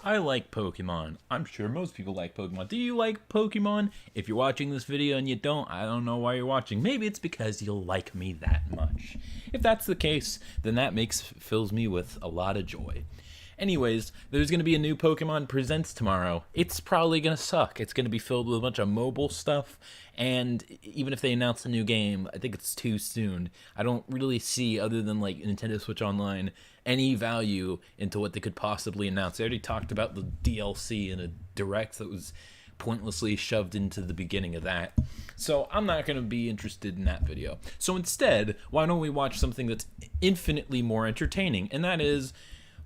I like Pokemon. I'm sure most people like Pokemon. Do you like Pokemon? If you're watching this video and you don't, I don't know why you're watching. Maybe it's because you like me that much. If that's the case, then that fills me with a lot of joy. Anyways, there's going to be a new Pokemon Presents tomorrow. It's probably going to suck. It's going to be filled with a bunch of mobile stuff, and even if they announce a new game, I think it's too soon. I don't really see, other than like Nintendo Switch Online, any value into what they could possibly announce. They already talked about the DLC in a direct that was pointlessly shoved into the beginning of that. So I'm not going to be interested in that video. So instead, why don't we watch something that's infinitely more entertaining, and that is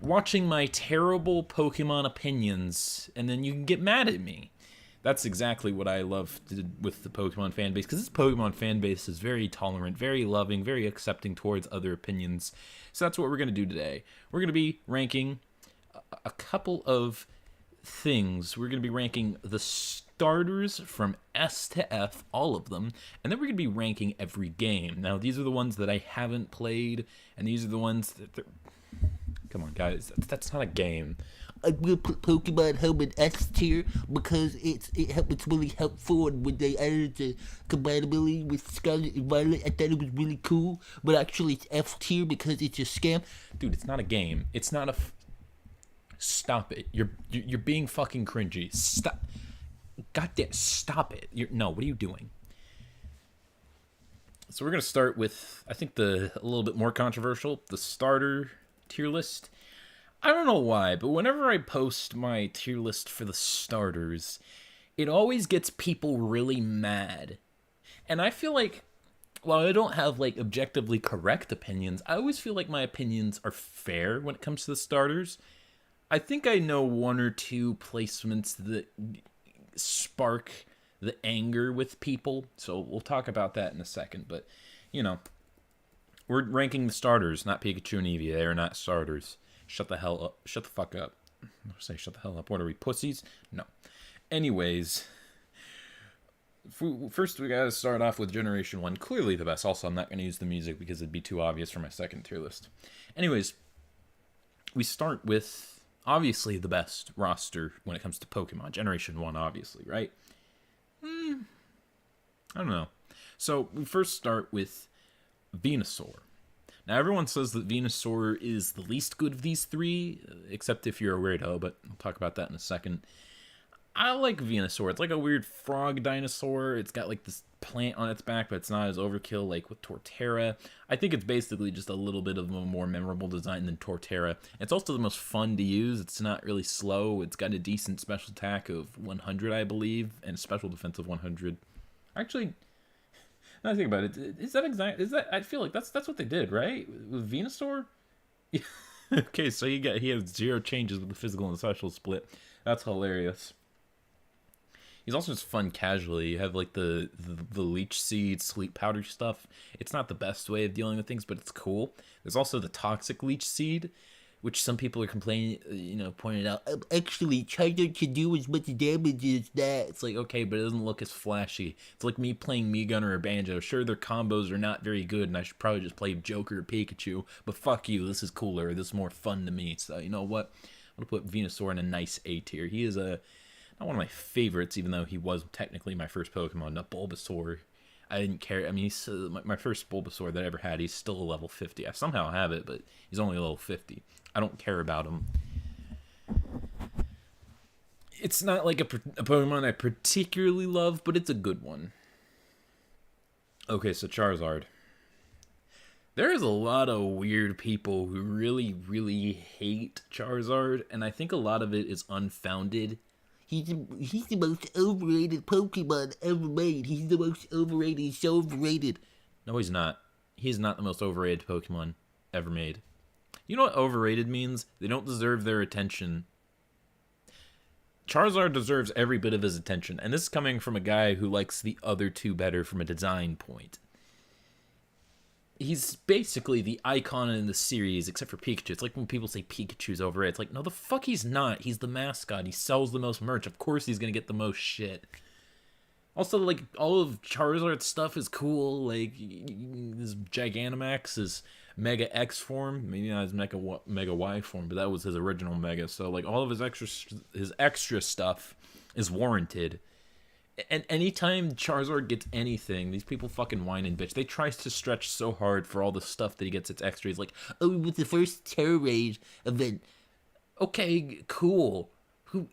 watching my terrible Pokemon opinions, and then you can get mad at me. That's exactly what I love with the Pokemon fan base, because this Pokemon fan base is very tolerant, very loving, very accepting towards other opinions. So that's what we're going to do today. We're going to be ranking a couple of things. We're going to be ranking the starters from S to F, all of them, and then we're going to be ranking every game. Now, these are the ones that I haven't played, and these are the ones that... Come on, guys. That's not a game. I will put Pokemon Home in S tier because it's really helpful, and when they added the compatibility with Scarlet and Violet, I thought it was really cool. But actually, it's F tier because it's a scam. Dude, it's not a game. It's not a. Stop it. You're being fucking cringy. Stop. Goddamn. Stop it. No. What are you doing? So we're gonna start with, I think, a little bit more controversial, the starter tier list. I don't know why, but whenever I post my tier list for the starters, it always gets people really mad. And I feel like, while I don't have like objectively correct opinions, I always feel like my opinions are fair when it comes to the starters. I think I know one or two placements that spark the anger with people, so we'll talk about that in a second. But, you know, we're ranking the starters, not Pikachu and Eevee. They are not starters. Shut the hell up. Shut the fuck up. I say shut the hell up. What are we, pussies? No. Anyways, first we gotta start off with Generation 1. Clearly the best. Also, I'm not going to use the music because it'd be too obvious for my second tier list. Anyways, we start with, obviously, the best roster when it comes to Pokemon. Generation 1, obviously, right? I don't know. So, we first start with Venusaur. Now, everyone says that Venusaur is the least good of these three, except if you're a weirdo, but I'll talk about that in a second. I like Venusaur. It's like a weird frog dinosaur. It's got like this plant on its back, but it's not as overkill like with Torterra. I think it's basically just a little bit of a more memorable design than Torterra. It's also the most fun to use. It's not really slow. It's got a decent special attack of 100, I believe, and special defense of 100. Actually, now I think about it, is that I feel like that's what they did, right? With Venusaur? Okay, so he has 0 changes with the physical and special split. That's hilarious. He's also just fun casually. You have like the leech seed, sleep powder stuff. It's not the best way of dealing with things, but it's cool. There's also the toxic leech seed, which some people are complaining, pointed out. Actually, Charizard can do as much damage as that. It's like, okay, but it doesn't look as flashy. It's like me playing Mii or Banjo. Sure, their combos are not very good, and I should probably just play Joker or Pikachu, but fuck you, this is cooler. This is more fun to me. So, you know what? I'm going to put Venusaur in a nice A tier. He is not one of my favorites, even though he was technically my first Pokemon. Not Bulbasaur. I didn't care. I mean, he's my first Bulbasaur that I ever had. He's still a level 50. I somehow have it, but he's only a level 50. I don't care about him. It's not like a Pokemon I particularly love, but it's a good one. Okay, so Charizard. There is a lot of weird people who really, really hate Charizard, and I think a lot of it is unfounded. He's the most overrated Pokemon ever made. He's the most overrated. He's so overrated. No, he's not. He's not the most overrated Pokemon ever made. You know what overrated means? They don't deserve their attention. Charizard deserves every bit of his attention, and this is coming from a guy who likes the other two better from a design point. He's basically the icon in the series, except for Pikachu. It's like when people say Pikachu's overrated. It's like, no, the fuck he's not. He's the mascot. He sells the most merch. Of course he's going to get the most shit. Also, like, all of Charizard's stuff is cool. Like, this Gigantamax is Mega X form. Maybe not his Mega Y form, but that was his original Mega. So, like, all of his extra stuff is warranted. And anytime Charizard gets anything, these people fucking whine and bitch. They try to stretch so hard for all the stuff that he gets its extra. He's like, Oh, it was the first Terror Raid event. okay, cool. Who,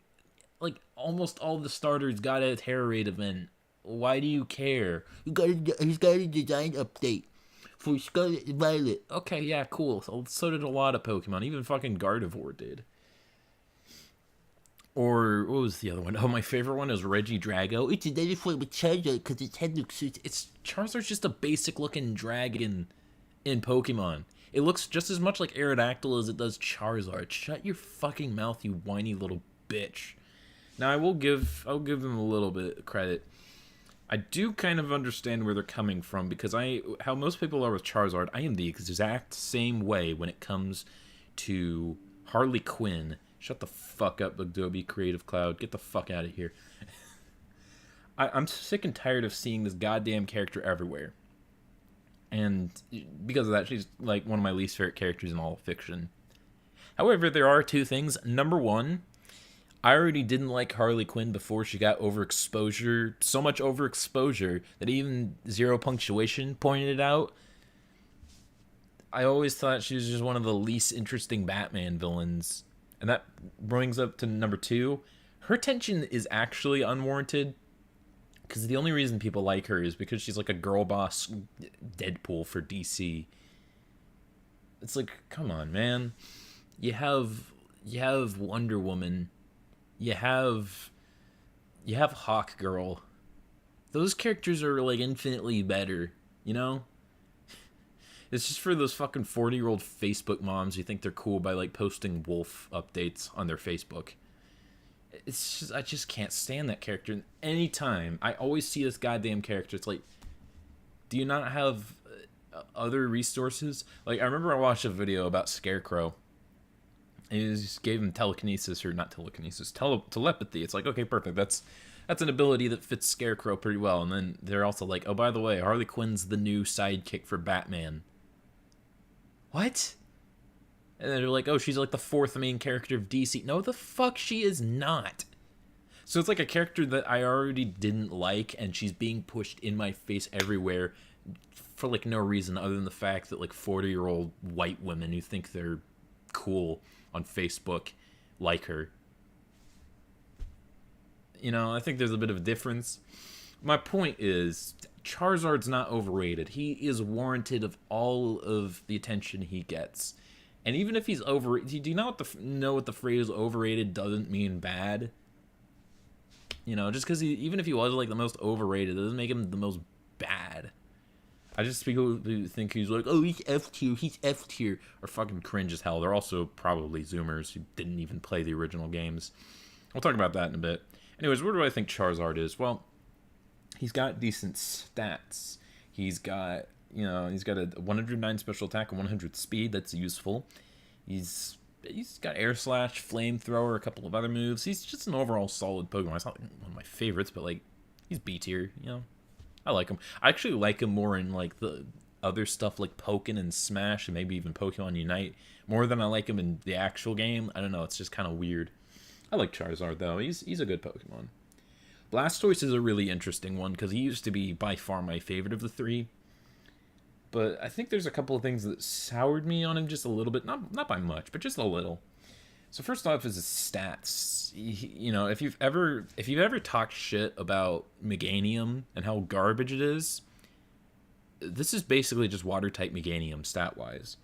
like, almost all the starters got a Terror Raid event. Why do you care? He's got a design update for Scarlet and Violet. Okay, yeah, cool. So did a lot of Pokemon. Even fucking Gardevoir did. Or, what was the other one? Oh, my favorite one is Regidrago. It's another form of Charizard because its head looks so... Charizard's just a basic-looking dragon in Pokemon. It looks just as much like Aerodactyl as it does Charizard. Shut your fucking mouth, you whiny little bitch. Now, I'll give them a little bit of credit. I do kind of understand where they're coming from, because how most people are with Charizard, I am the exact same way when it comes to Harley Quinn. Shut the fuck up, Adobe Creative Cloud. Get the fuck out of here. I'm sick and tired of seeing this goddamn character everywhere. And because of that, she's like one of my least favorite characters in all of fiction. However, there are two things. Number one, I already didn't like Harley Quinn before she got overexposure. So much overexposure that even Zero Punctuation pointed it out. I always thought she was just one of the least interesting Batman villains. And that brings up to number two. Her tension is actually unwarranted. Because the only reason people like her is because she's like a girl boss Deadpool for DC. It's like, come on, man. You have Wonder Woman. You have Hawk Girl. Those characters are like infinitely better, you know? It's just for those fucking 40-year-old Facebook moms who think they're cool by like posting wolf updates on their Facebook. It's just, I just can't stand that character. And anytime I always see this goddamn character, it's like, do you not have other resources? Like, I remember I watched a video about Scarecrow. And he just gave him telekinesis, or not telekinesis, telepathy. It's like, okay, perfect. That's an ability that fits Scarecrow pretty well. And then they're also like, oh, by the way, Harley Quinn's the new sidekick for Batman. What? And then they're like, oh, she's like the fourth main character of DC. No, the fuck she is not. So it's like a character that I already didn't like, and she's being pushed in my face everywhere for like no reason other than the fact that like 40-year-old white women who think they're cool on Facebook like her. You know, I think there's a bit of a difference. My point is, Charizard's not overrated. He is warranted of all of the attention he gets. And even if he's overrated, do you know what the phrase overrated doesn't mean bad? You know, just because even if he was like the most overrated, it doesn't make him the most bad. I just people who think he's like, oh, he's F tier, or fucking cringe as hell. They're also probably Zoomers who didn't even play the original games. We'll talk about that in a bit. Anyways, where do I think Charizard is? Well, he's got decent stats. He's got a 109 special attack and 100 speed. That's useful. He's got Air Slash, Flamethrower, a couple of other moves. He's just an overall solid Pokemon. It's not one of my favorites, but like, he's B tier, you know. I like him. I actually like him more in like the other stuff like Pokken and Smash and maybe even Pokemon Unite more than I like him in the actual game. I don't know, it's just kind of weird. I like Charizard though. He's a good Pokemon. Blastoise is a really interesting one because he used to be by far my favorite of the three. But I think there's a couple of things that soured me on him just a little bit. Not by much, but just a little. So first off is his stats. You know, if you've ever talked shit about Meganium and how garbage it is, this is basically just water-type Meganium stat-wise.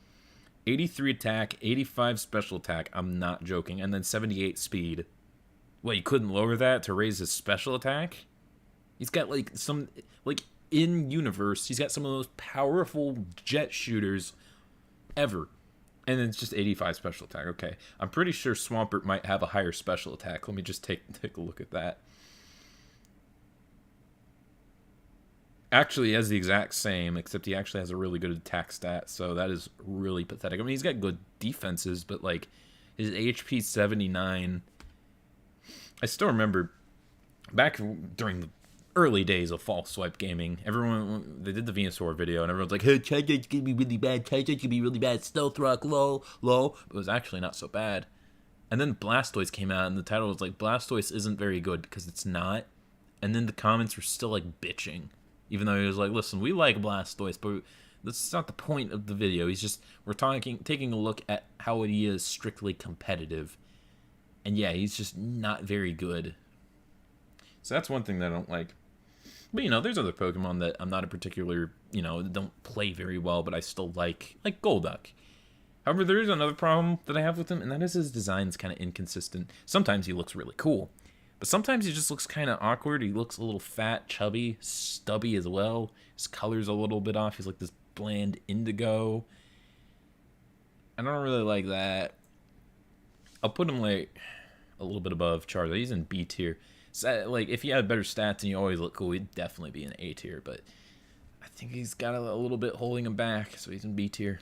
83 attack, 85 special attack, I'm not joking, and then 78 speed. Well, you couldn't lower that to raise his special attack? He's got like in universe, he's got some of the most powerful jet shooters ever. And then it's just 85 special attack. Okay. I'm pretty sure Swampert might have a higher special attack. Let me just take a look at that. Actually, he has the exact same, except he actually has a really good attack stat, so that is really pathetic. I mean, he's got good defenses, but like his HP 79. I still remember back during the early days of false swipe gaming. Everyone, they did the Venusaur video, and everyone's like, hey, Charizard's gonna be really bad, Charizard's gonna be really bad, Stealth Rock, lol. But it was actually not so bad. And then Blastoise came out, and the title was like, Blastoise isn't very good, because it's not. And then the comments were still, like, bitching. Even though he was like, listen, we like Blastoise, but that's not the point of the video. He's just, we're taking a look at how he is strictly competitive. And yeah, he's just not very good. So that's one thing that I don't like. But, you know, there's other Pokemon that I'm not a particular, you know, don't play very well, but I still like Golduck. However, there is another problem that I have with him, and that is his design's kind of inconsistent. Sometimes he looks really cool, but sometimes he just looks kind of awkward. He looks a little fat, chubby, stubby as well. His color's a little bit off. He's like this bland indigo. I don't really like that. I'll put him, like, a little bit above Charizard. He's in B tier. So, like, if he had better stats and you always look cool, he'd definitely be in A tier, but I think he's got a little bit holding him back, so he's in B tier.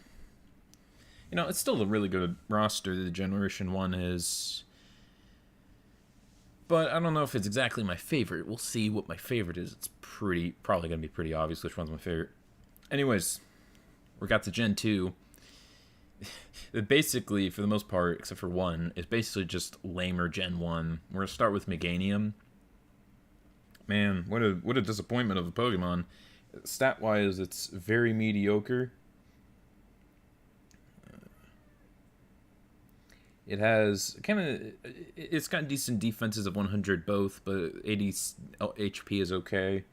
You know, it's still a really good roster, the Generation 1 is. But I don't know if it's exactly my favorite. We'll see what my favorite is. It's probably going to be pretty obvious which one's my favorite. Anyways, we got to Gen 2. It basically, for the most part, except for one, it's basically just lamer Gen 1. We're going to start with Meganium. Man, what a disappointment of a Pokemon. Stat-wise, it's very mediocre. It has it's got decent defenses of 100 both, but 80 HP is okay.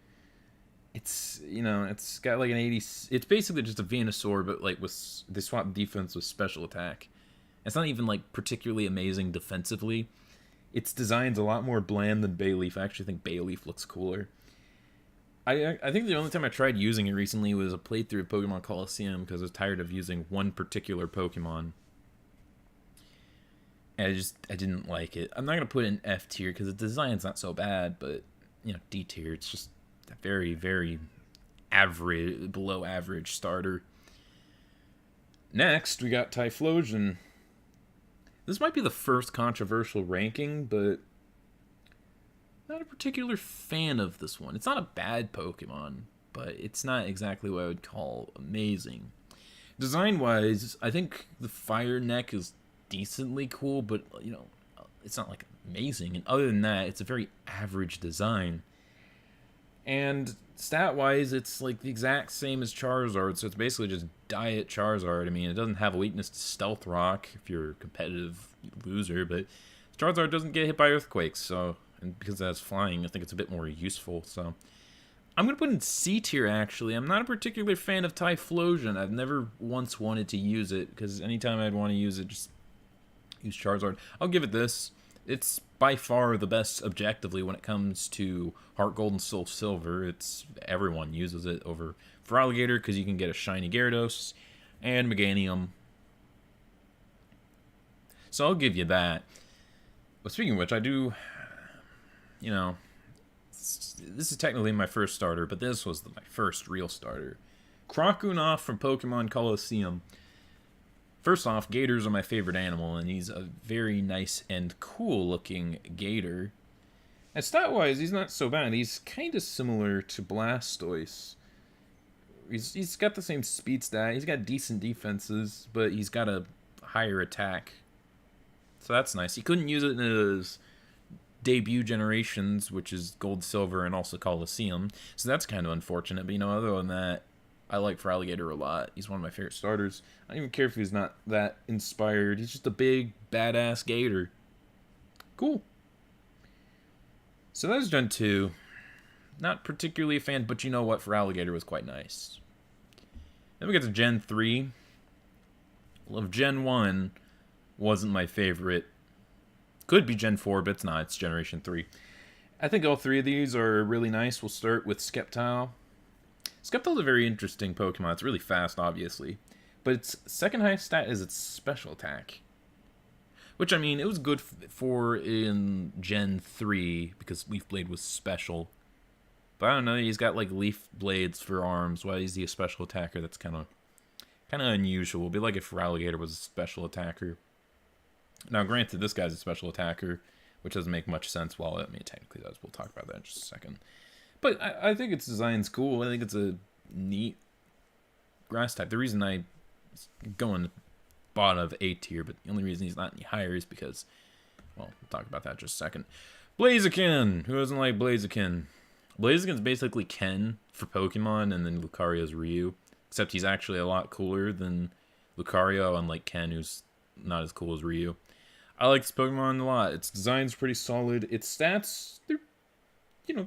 It's, you know, it's got like an 80, it's basically just a Venusaur, but like with, they swap defense with special attack. It's not even like particularly amazing defensively. Its design's a lot more bland than Bayleaf. I actually think Bayleaf looks cooler. I think the only time I tried using it recently was a playthrough of Pokemon Coliseum because I was tired of using one particular Pokemon. And I didn't like it. I'm not going to put it in F tier because the design's not so bad, but, you know, D tier, it's just a very, very average, below average starter. Next, we got Typhlosion. This might be the first controversial ranking, but not a particular fan of this one. It's not a bad Pokemon, but it's not exactly what I would call amazing. Design-wise, I think the Fire Neck is decently cool, but, you know, it's not like amazing. And other than that, it's a very average design. And stat-wise, it's like the exact same as Charizard, so it's basically just diet Charizard. I mean, it doesn't have a weakness to Stealth Rock if you're a competitive loser, but Charizard doesn't get hit by earthquakes, so, and because that's flying, I think it's a bit more useful, so. I'm going to put in C tier, actually. I'm not a particular fan of Typhlosion. I've never once wanted to use it, because anytime I'd want to use it, just use Charizard. I'll give it this. It's by far the best objectively when it comes to Heart Gold and Soul Silver. It's everyone uses it over Feraligatr because you can get a shiny Gyarados and Meganium. So I'll give you that. But speaking of which, I do, you know, this is technically my first starter, but this was my first real starter. Crocunoff from Pokemon Coliseum. First off, gators are my favorite animal, and he's a very nice and cool-looking gator. And stat-wise, he's not so bad. He's kind of similar to Blastoise. He's got the same speed stat. He's got decent defenses, but he's got a higher attack. So that's nice. He couldn't use it in his debut generations, which is Gold, Silver, and also Coliseum. So that's kind of unfortunate. But, you know, other than that, I like Feraligatr a lot. He's one of my favorite starters. I don't even care if he's not that inspired. He's just a big, badass gator. Cool. So that was Gen 2. Not particularly a fan, but you know what? Feraligatr was quite nice. Then we get to Gen 3. Well, Gen 1 wasn't my favorite. Could be Gen 4, but it's not. It's Generation 3. I think all three of these are really nice. We'll start with Sceptile. Sceptile's a very interesting Pokemon. It's really fast, obviously. But its second highest stat is its special attack. Which, I mean, it was good for in Gen 3, because Leaf Blade was special. But I don't know, he's got, like, Leaf Blades for arms. Why is he a special attacker? That's kind of unusual. It'd be like if Feraligatr was a special attacker. Now, granted, this guy's a special attacker, which doesn't make much sense. Well, I mean, it technically does. We'll talk about that in just a second. But I think its design's cool. I think it's a neat grass type. The reason I go in the bottom of A tier, but the only reason he's not any higher is because, well, we'll talk about that in just a second. Blaziken! Who doesn't like Blaziken? Blaziken's basically Ken for Pokemon, and then Lucario's Ryu. Except he's actually a lot cooler than Lucario, unlike Ken, who's not as cool as Ryu. I like this Pokemon a lot. Its design's pretty solid. Its stats, they're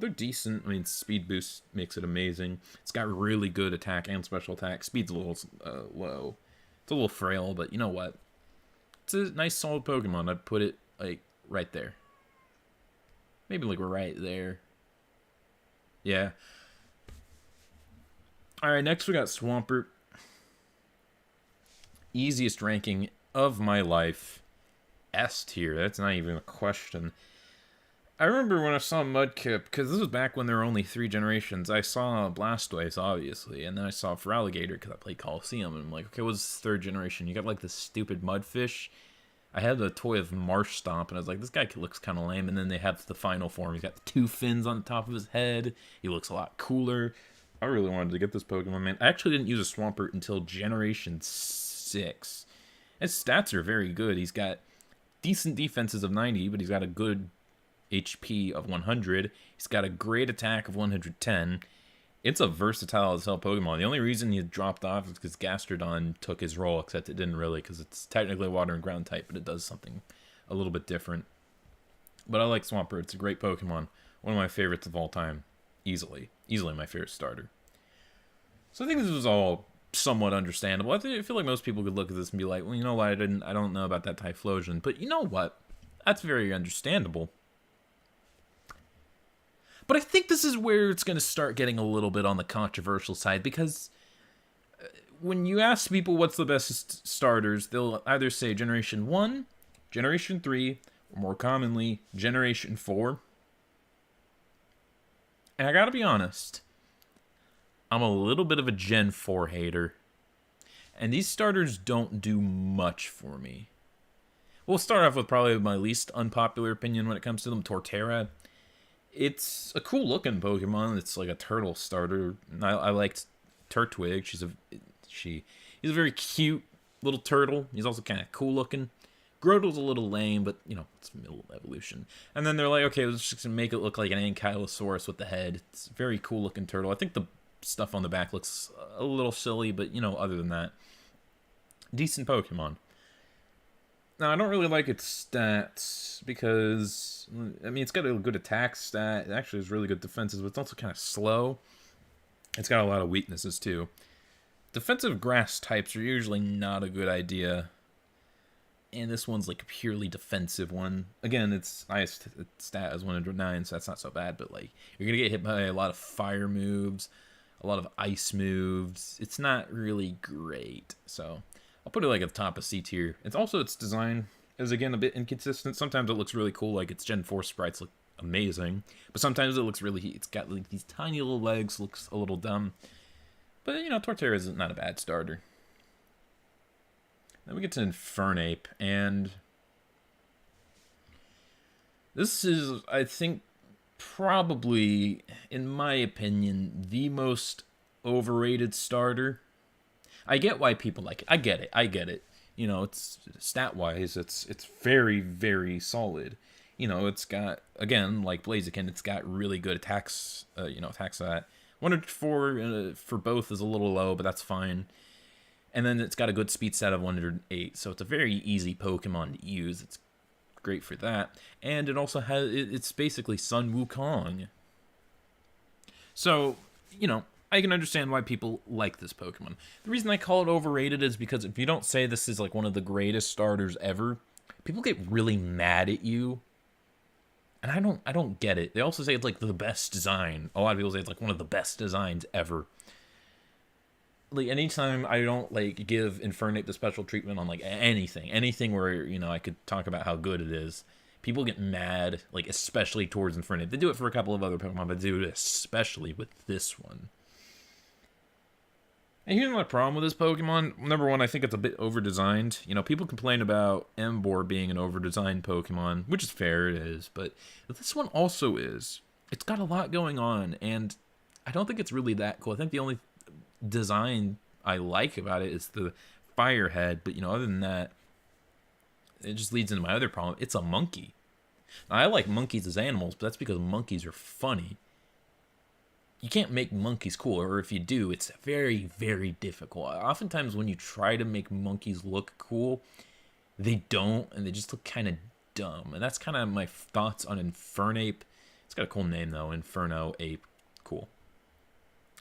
decent. I mean, speed boost makes it amazing. It's got really good attack and special attack. Speed's a little low. It's a little frail, but you know what? It's a nice, solid Pokemon. I'd put it, like, right there. Maybe, like, right there. Yeah. Alright, next we got Swampert. Easiest ranking of my life. S tier. That's not even a question. I remember when I saw Mudkip, because this was back when there were only 3 generations. I saw Blastoise, obviously, and then I saw Feraligatr, because I played Coliseum, and I'm like, okay, what's the 3rd generation? You got, like, this stupid Mudfish. I had the toy of Marsh Stomp, and I was like, this guy looks kind of lame, and then they have the final form. He's got the 2 fins on the top of his head. He looks a lot cooler. I really wanted to get this Pokemon, man. I actually didn't use a Swampert until Generation 6. His stats are very good. He's got decent defenses of 90, but he's got a good HP of 100. He's got a great attack of 110. It's a versatile as hell Pokemon. The only reason he dropped off is because Gastrodon took his role, except it didn't really, because it's technically water and ground type, but it does something a little bit different. But I like Swampert. It's a great Pokemon. One of my favorites of all time. Easily my favorite starter. So I think this was all somewhat understandable. I feel like most people could look at this and be like, well, you know what, I don't know about that Typhlosion. But you know what? That's very understandable. But I think this is where it's going to start getting a little bit on the controversial side, because when you ask people what's the best starters, they'll either say Generation 1, Generation 3, or more commonly, Generation 4. And I gotta be honest, I'm a little bit of a Gen 4 hater. And these starters don't do much for me. We'll start off with probably my least unpopular opinion when it comes to them, Torterra. It's a cool looking Pokemon. It's like a turtle starter. I liked Turtwig. He's a very cute little turtle. He's also kind of cool looking. Grottle's a little lame, but, you know, it's middle evolution. And then they're like, okay, let's just make it look like an Ankylosaurus with the head. It's a very cool looking turtle. I think the stuff on the back looks a little silly, but, you know, other than that, decent Pokemon. Now, I don't really like its stats because, I mean, it's got a good attack stat. It actually has really good defenses, but it's also kind of slow. It's got a lot of weaknesses, too. Defensive grass types are usually not a good idea. And this one's like a purely defensive one. Again, its highest stat is 109, so that's not so bad. But like, you're gonna get hit by a lot of fire moves, a lot of ice moves. It's not really great. So I'll put it like at the top of C tier. It's also, its design is again a bit inconsistent. Sometimes it looks really cool, like its Gen 4 sprites look amazing, but sometimes it looks really, it's got like these tiny little legs, looks a little dumb. But you know, Torterra is not a bad starter. Then we get to Infernape, and this is, I think, probably, in my opinion, the most overrated starter. I get why people like it. I get it. You know, it's stat-wise, it's very, very solid. You know, it's got, again, like Blaziken, it's got really good attacks, attacks that. 104 for both is a little low, but that's fine. And then it's got a good speed stat of 108, so it's a very easy Pokemon to use. It's great for that. And it also has, it's basically Sun Wukong. So, you know, I can understand why people like this Pokemon. The reason I call it overrated is because if you don't say this is like one of the greatest starters ever, people get really mad at you. And I don't get it. They also say it's like the best design. A lot of people say it's like one of the best designs ever. Like, anytime I don't, like, give Infernape the special treatment on, like, anything where, you know, I could talk about how good it is, people get mad, like, especially towards Infernape. They do it for a couple of other Pokemon, but they do it especially with this one. And here's my problem with this Pokemon. Number one, I think it's a bit over-designed. You know, people complain about Emboar being an over-designed Pokemon, which is fair, it is, but this one also is. it's got a lot going on, and I don't think it's really that cool. I think the only design I like about it is the fire head, but other than that, it just leads into my other problem. It's a monkey. Now, I like monkeys as animals, but that's because monkeys are funny. You can't make monkeys cool, or if you do, it's very, very difficult. Oftentimes, when you try to make monkeys look cool, they don't, and they just look kind of dumb. And that's kind of my thoughts on Infernape. It's got a cool name, though. Inferno Ape. Cool.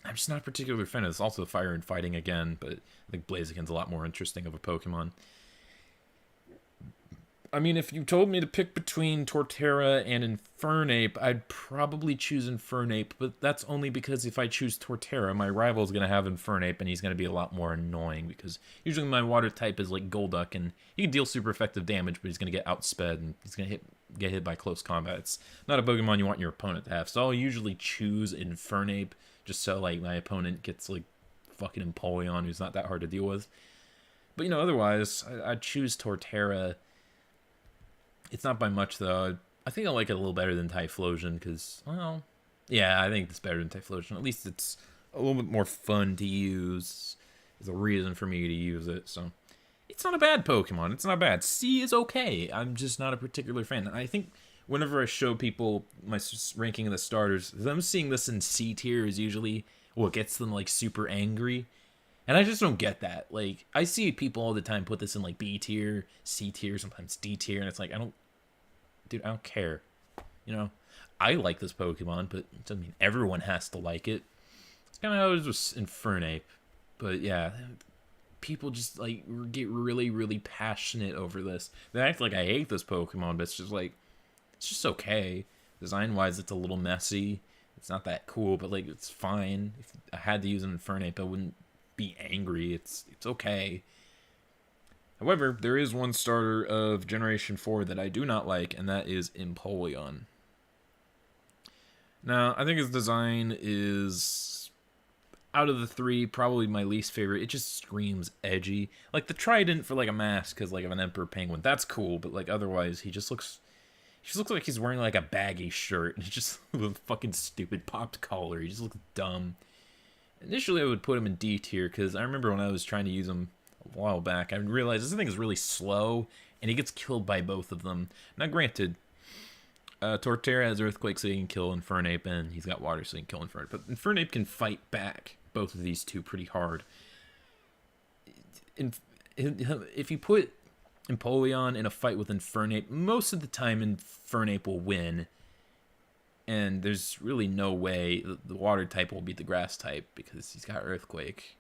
I'm just not a particular fan of this. Also, fire and fighting again, but I think Blaziken's a lot more interesting of a Pokemon. I mean, if you told me to pick between Torterra and Infernape, I'd probably choose Infernape, but that's only because if I choose Torterra, my rival's going to have Infernape, and he's going to be a lot more annoying, because usually my water type is like Golduck, and he can deal super effective damage, but he's going to get outsped, and he's going to get hit by close combat. It's not a Pokemon you want your opponent to have, so I'll usually choose Infernape, just so like my opponent gets like fucking Empoleon, who's not that hard to deal with. But otherwise, I'd choose Torterra. It's not by much, though. I think I like it a little better than Typhlosion, because, well, yeah, I think it's better than Typhlosion. At least it's a little bit more fun to use. There's a reason for me to use it, so. It's not a bad Pokemon. It's not bad. C is okay. I'm just not a particular fan. I think whenever I show people my ranking of the starters, them seeing this in C tier is usually what gets them, like, super angry. And I just don't get that. Like, I see people all the time put this in, like, B tier, C tier, sometimes D tier, and it's like, I don't care. I like this Pokemon, but it doesn't mean everyone has to like it. It's kind of how it was with Infernape. But, yeah, people just, like, get really, really passionate over this. They act like I hate this Pokemon, but it's just, like, it's just okay. Design-wise, it's a little messy. It's not that cool, but, like, it's fine. If I had to use an Infernape, I wouldn't be angry. It's okay. However, there is one starter of Generation 4 that I do not like, and that is Empoleon. Now, I think his design is, out of the three, probably my least favorite. It just screams edgy. Like, the trident for, like, a mask because, like, of an Emperor Penguin, that's cool, but, like, otherwise, he just looks like he's wearing, like, a baggy shirt. It's just with a fucking stupid popped collar. He just looks dumb. Initially, I would put him in D tier, because I remember when I was trying to use him a while back, I realized this thing is really slow, and he gets killed by both of them. Now, granted, Torterra has Earthquake, so he can kill Infernape, and he's got Water, so he can kill Infernape. But Infernape can fight back both of these two pretty hard. If you put Empoleon in a fight with Infernape, most of the time Infernape will win. And there's really no way the water type will beat the grass type because he's got Earthquake.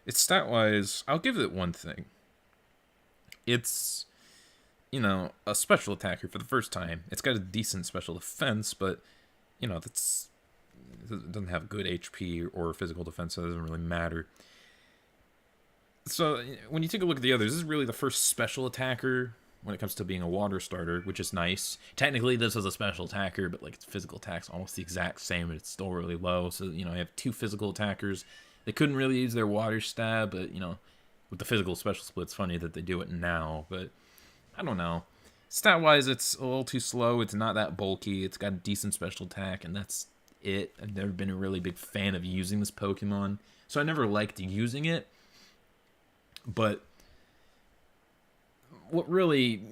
It's stat-wise, I'll give it one thing. It's, a special attacker for the first time. It's got a decent special defense, but, it doesn't have good HP or physical defense, so it doesn't really matter. So, when you take a look at the others, this is really the first special attacker when it comes to being a water starter, which is nice. Technically, this is a special attacker, but like its physical attack's almost the exact same, but it's still really low. So, I have two physical attackers. They couldn't really use their water stab, but, with the physical special split, it's funny that they do it now. But, I don't know. Stat-wise, it's a little too slow. It's not that bulky. It's got a decent special attack, and that's it. I've never been a really big fan of using this Pokemon, so I never liked using it. But what really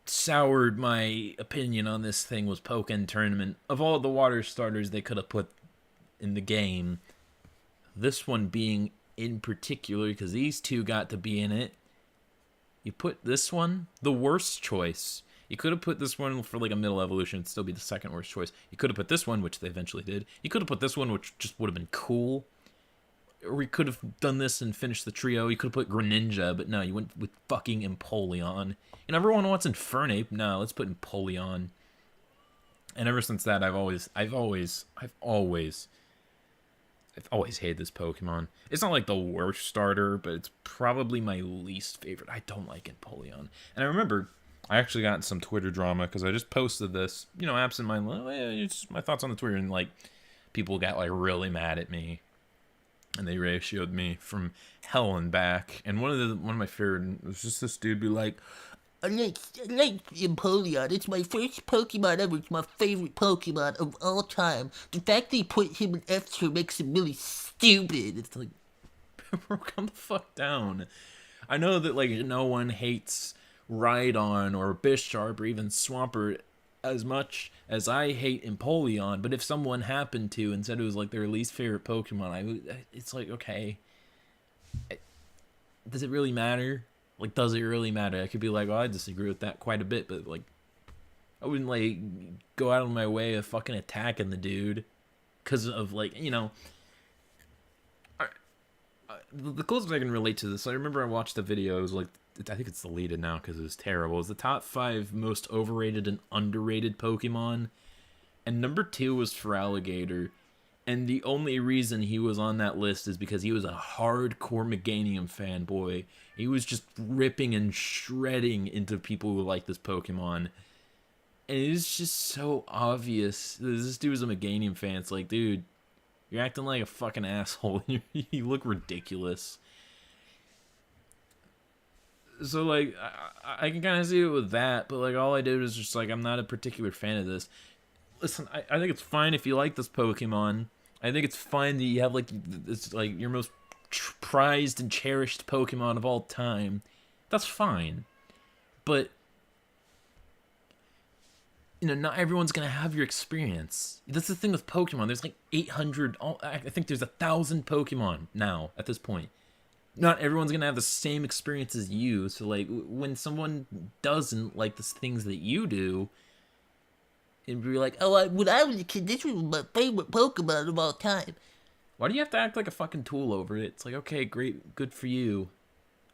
soured my opinion on this thing was Pokken Tournament. Of all the water starters they could have put in the game, this one being in particular, because these two got to be in it, you put this one, the worst choice. You could have put this one for like a middle evolution, it'd still be the second worst choice. You could have put this one, which they eventually did. You could have put this one, which just would have been cool. Or we could have done this and finished the trio. You could have put Greninja, but no, you went with fucking Empoleon. And everyone wants Infernape. No, let's put Empoleon. And ever since that, I've always hated this Pokemon. It's not like the worst starter, but it's probably my least favorite. I don't like Empoleon. And I remember I actually got in some Twitter drama because I just posted this, absent-mindedly. It's my thoughts on the Twitter, and like people got like really mad at me. And they ratioed me from hell and back. And one of my favorite was just this dude be like, I like Empoleon. It's my first Pokemon ever. It's my favorite Pokemon of all time. The fact they put him in F tier makes him really stupid. It's like, Bro, calm the fuck down. I know that like no one hates Rhydon or Bisharp or even Swampert as much as I hate Empoleon, but if someone happened to and said it was like their least favorite Pokemon, it's like, okay, does it really matter? Like, does it really matter? I could be like, well, I disagree with that quite a bit, but like, I wouldn't like go out of my way of fucking attacking the dude because of like, the closest I can relate to this. I remember I watched the video. It was like, I think it's deleted now because it was terrible. It was the top 5 most overrated and underrated Pokemon, and number 2 was Feraligatr. And the only reason he was on that list is because he was a hardcore Meganium fanboy. He was just ripping and shredding into people who like this Pokemon. And it's just so obvious. This dude was a Meganium fan. It's like, dude, you're acting like a fucking asshole. You look ridiculous. So, like, I can kind of see it with that. But, like, all I did was just, like, I'm not a particular fan of this. Listen, I think it's fine if you like this Pokemon. I think it's fine that you have like it's like your most prized and cherished Pokemon of all time. That's fine, but not everyone's gonna have your experience. That's the thing with Pokemon. There's like 800. I think there's 1,000 Pokemon now at this point. Not everyone's gonna have the same experience as you. So like when someone doesn't like the things that you do, and be like, oh, when I was a kid, this was my favorite Pokemon of all time. why do you have to act like a fucking tool over it? It's like, okay, great, good for you.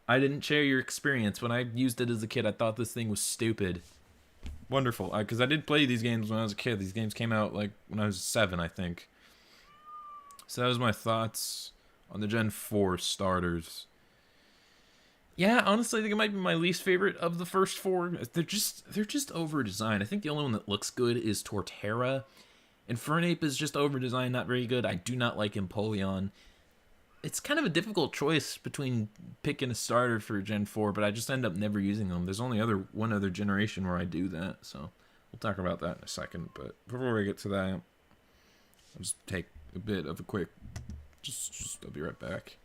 I didn't share your experience. When I used it as a kid, I thought this thing was stupid. Wonderful. Because I did play these games when I was a kid. These games came out like when I was 7, I think. So that was my thoughts on the Gen 4 starters. Yeah, honestly, I think it might be my least favorite of the first 4. They're just over designed. I think the only one that looks good is Torterra. Infernape is just over designed, not very good. I do not like Empoleon. It's kind of a difficult choice between picking a starter for Gen 4, but I just end up never using them. There's only one other generation where I do that, so we'll talk about that in a second. But before we get to that, I'll just take a bit of a quick. I'll be right back.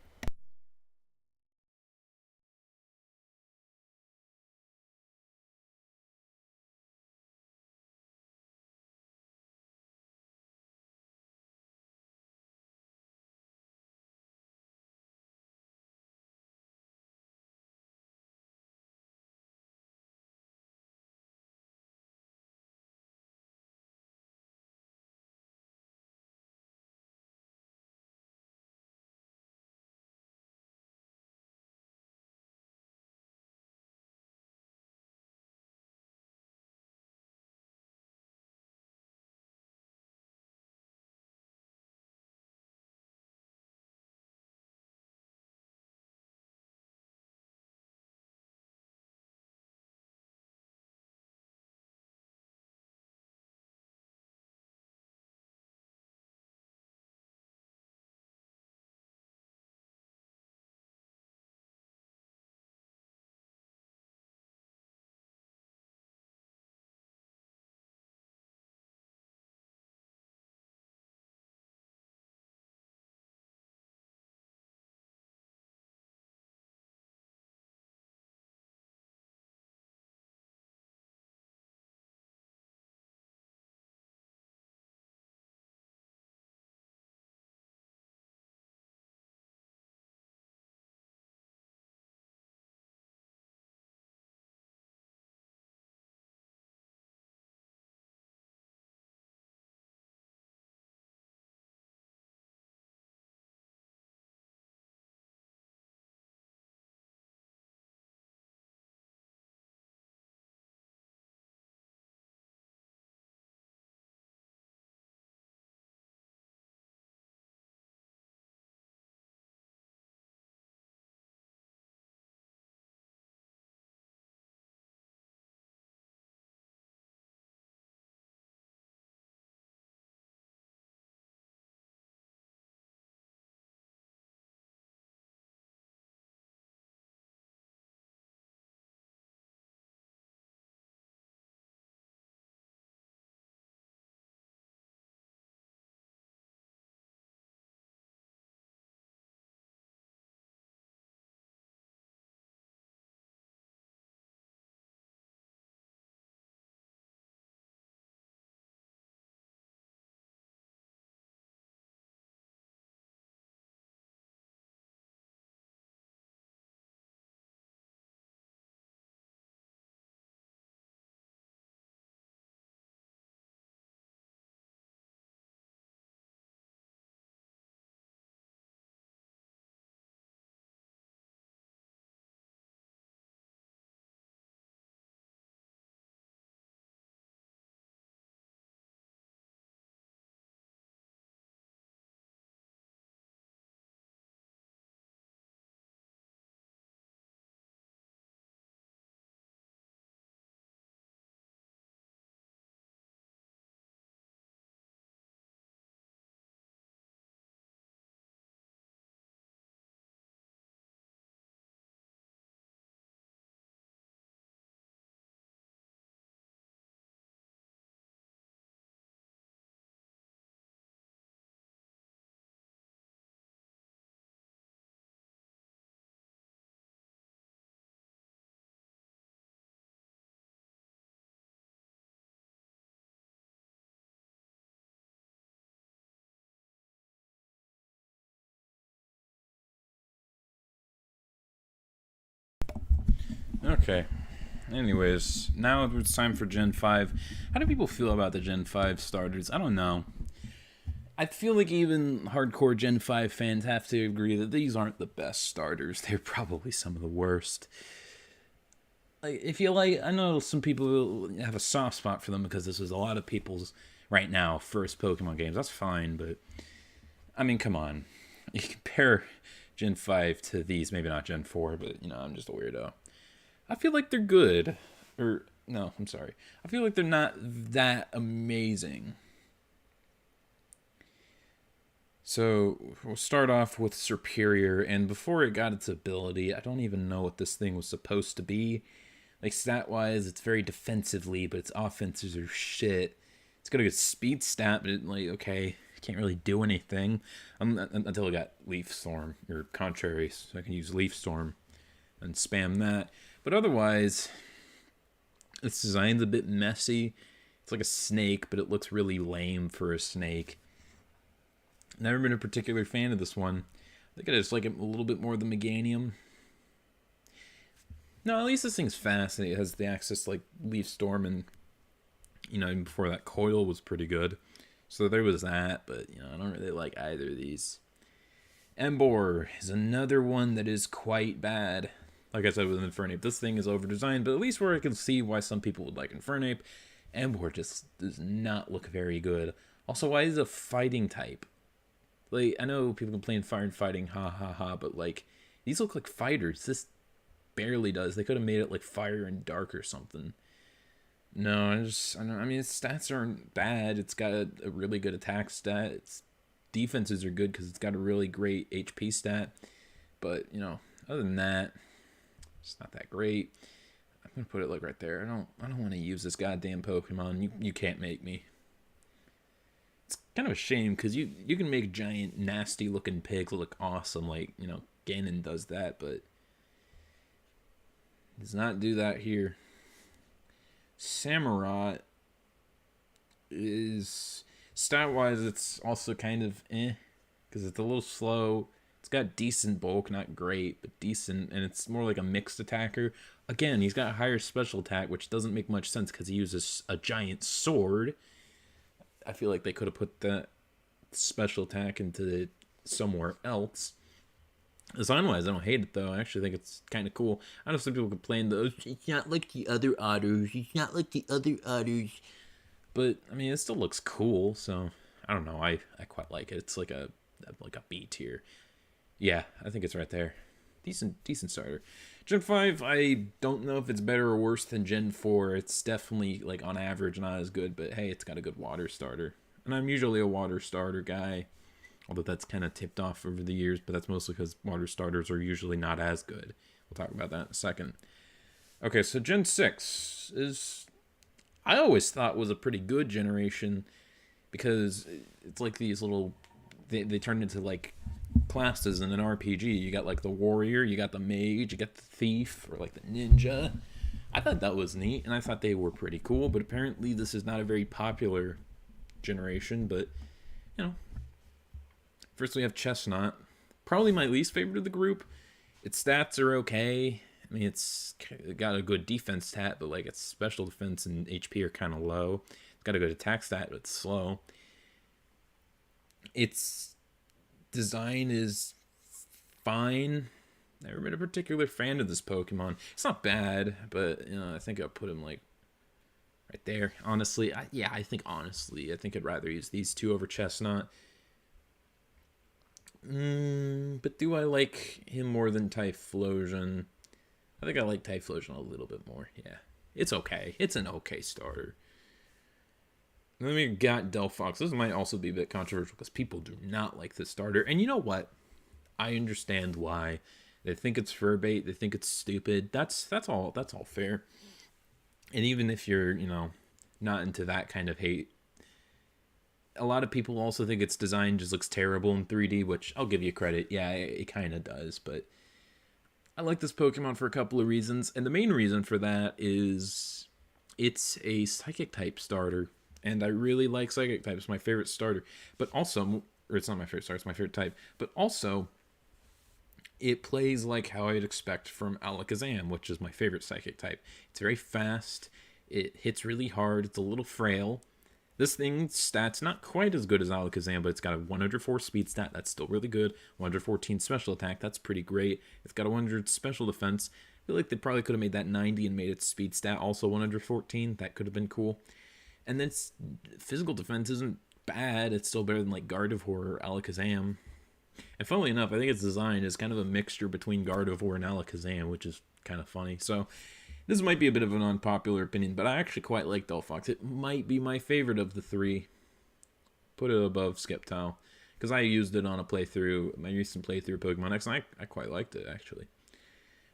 Okay. Anyways, now it's time for Gen 5. How do people feel about the Gen 5 starters? I don't know. I feel like even hardcore Gen 5 fans have to agree that these aren't the best starters. They're probably some of the worst. Like, if you like, I know some people have a soft spot for them because this is a lot of people's, right now, first Pokemon games. That's fine, but, I mean, come on. You compare Gen 5 to these, maybe not Gen 4, but, you know, I'm just a weirdo. I feel like they're good. Or, no, I'm sorry. I feel like they're not that amazing. So, we'll start off with Superior, and before it got its ability, I don't even know what this thing was supposed to be. Like, stat-wise, it's very defensively, but its offenses are shit. It's got a good speed stat, but it, like, okay, can't really do anything. Until I got Leaf Storm, or Contrary, so I can use Leaf Storm and spam that. But otherwise, its design's a bit messy. It's like a snake, but it looks really lame for a snake. Never been a particular fan of this one. I think I just like it a little bit more than Meganium. No, at least this thing's fast, and it has the access to, like, Leaf Storm, and, you know, even before that, Coil was pretty good. So there was that, but, you know, I don't really like either of these. Emboar is another one that is quite bad. Like I said with Infernape, this thing is over-designed, but at least where I can see why some people would like Infernape, Emboar just does not look very good. Also, why is it a fighting type? Like, I know people complain fire and fighting, ha ha ha, but, like, these look like fighters. This barely does. They could have made it like fire and dark or something. No, I mean, its stats aren't bad. It's got a really good attack stat. Its defenses are good because it's got a really great HP stat. But, you know, other than that, it's not that great. I'm gonna put it like right there. I don't want to use this goddamn Pokemon. You can't make me. It's kind of a shame because you can make giant nasty looking pigs look awesome, like, you know, Ganon does that, but does not do that here. Samurott is, stat wise, it's also kind of because it's a little slow. It's got decent bulk, not great, but decent, and it's more like a mixed attacker. Again, he's got a higher special attack, which doesn't make much sense because he uses a giant sword. I feel like they could have put that special attack into somewhere else. Design-wise, I don't hate it, though. I actually think it's kind of cool. I know some people complain, though, it's not like the other otters. It's not like the other otters. But, I mean, it still looks cool, so I don't know. I quite like it. It's like a B tier. Yeah, I think it's right there. Decent starter. Gen 5, I don't know if it's better or worse than Gen 4. It's definitely, like, on average, not as good, but hey, it's got a good water starter. And I'm usually a water starter guy, although that's kind of tipped off over the years, but that's mostly because water starters are usually not as good. We'll talk about that in a second. Okay, so Gen 6 is, I always thought was a pretty good generation because it's like these little, they turned into like classes in an RPG. You got like the warrior, you got the mage, you got the thief, or like the ninja. I thought that was neat, and I thought they were pretty cool, but apparently this is not a very popular generation, but, you know. First we have Chestnut. Probably my least favorite of the group. Its stats are okay. I mean, it's got a good defense stat, but like its special defense and HP are kind of low. It's got a good attack stat, but it's slow. Its design is fine. Never been a particular fan of this Pokemon. It's not bad, but, you know, I think I'll put him like right there. Honestly, I think I'd rather use these two over Chestnut. But do I like him more than Typhlosion? I think I like Typhlosion a little bit more. Yeah, it's okay. It's an okay starter. Then we got Delphox. This might also be a bit controversial because people do not like this starter. And you know what? I understand why. They think it's fur bait. They think it's stupid. That's all fair. And even if you're, you know, not into that kind of hate, a lot of people also think its design just looks terrible in 3D, which I'll give you credit. Yeah, it kind of does, but I like this Pokemon for a couple of reasons, and the main reason for that is it's a Psychic type starter, and I really like Psychic type. It's my favorite starter, but also, or it's not my favorite starter, it's my favorite type, but also, it plays like how I'd expect from Alakazam, which is my favorite psychic type. It's very fast, it hits really hard, it's a little frail. This thing's stats not quite as good as Alakazam, but it's got a 104 speed stat, that's still really good. 114 special attack, that's pretty great. It's got a 100 special defense. I feel like they probably could have made that 90 and made its speed stat also 114. That could have been cool. And then physical defense isn't bad. It's still better than like Gardevoir or Alakazam. And funnily enough, I think its design is kind of a mixture between Gardevoir and Alakazam, which is kind of funny. So this might be a bit of an unpopular opinion, but I actually quite like Delphox. It might be my favorite of the three. Put it above Skeptile, because I used it on a playthrough, my recent playthrough of Pokemon X, and I quite liked it, actually.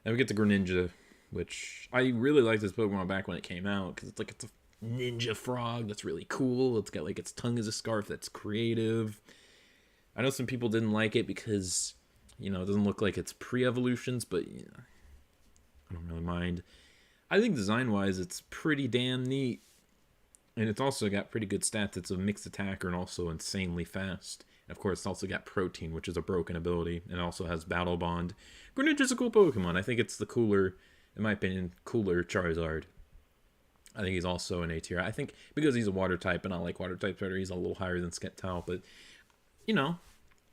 Then we get to Greninja, which I really liked this Pokemon back when it came out, because it's a ninja frog that's really cool. It's got like its tongue as a scarf that's creative. I know some people didn't like it because, it doesn't look like it's pre-evolutions, but I don't really mind. I think design-wise, it's pretty damn neat. And it's also got pretty good stats. It's a mixed attacker and also insanely fast. And of course, it's also got Protein, which is a broken ability, and also has Battle Bond. Greninja's a cool Pokemon. I think it's the cooler, in my opinion, cooler Charizard. I think he's also an A tier. I think because he's a water type, and I like water types better, he's a little higher than Skeptile. But,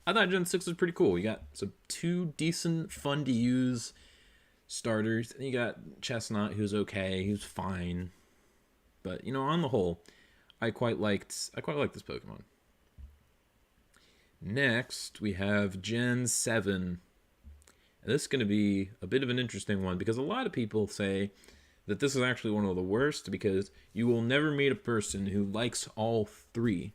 I thought Gen 6 was pretty cool. You got some 2 decent, fun-to-use starters. And you got Chestnut, who's okay. Who's fine. But, on the whole, I quite liked this Pokemon. Next, we have Gen 7. And this is going to be a bit of an interesting one, because a lot of people say that this is actually one of the worst, because you will never meet a person who likes all 3.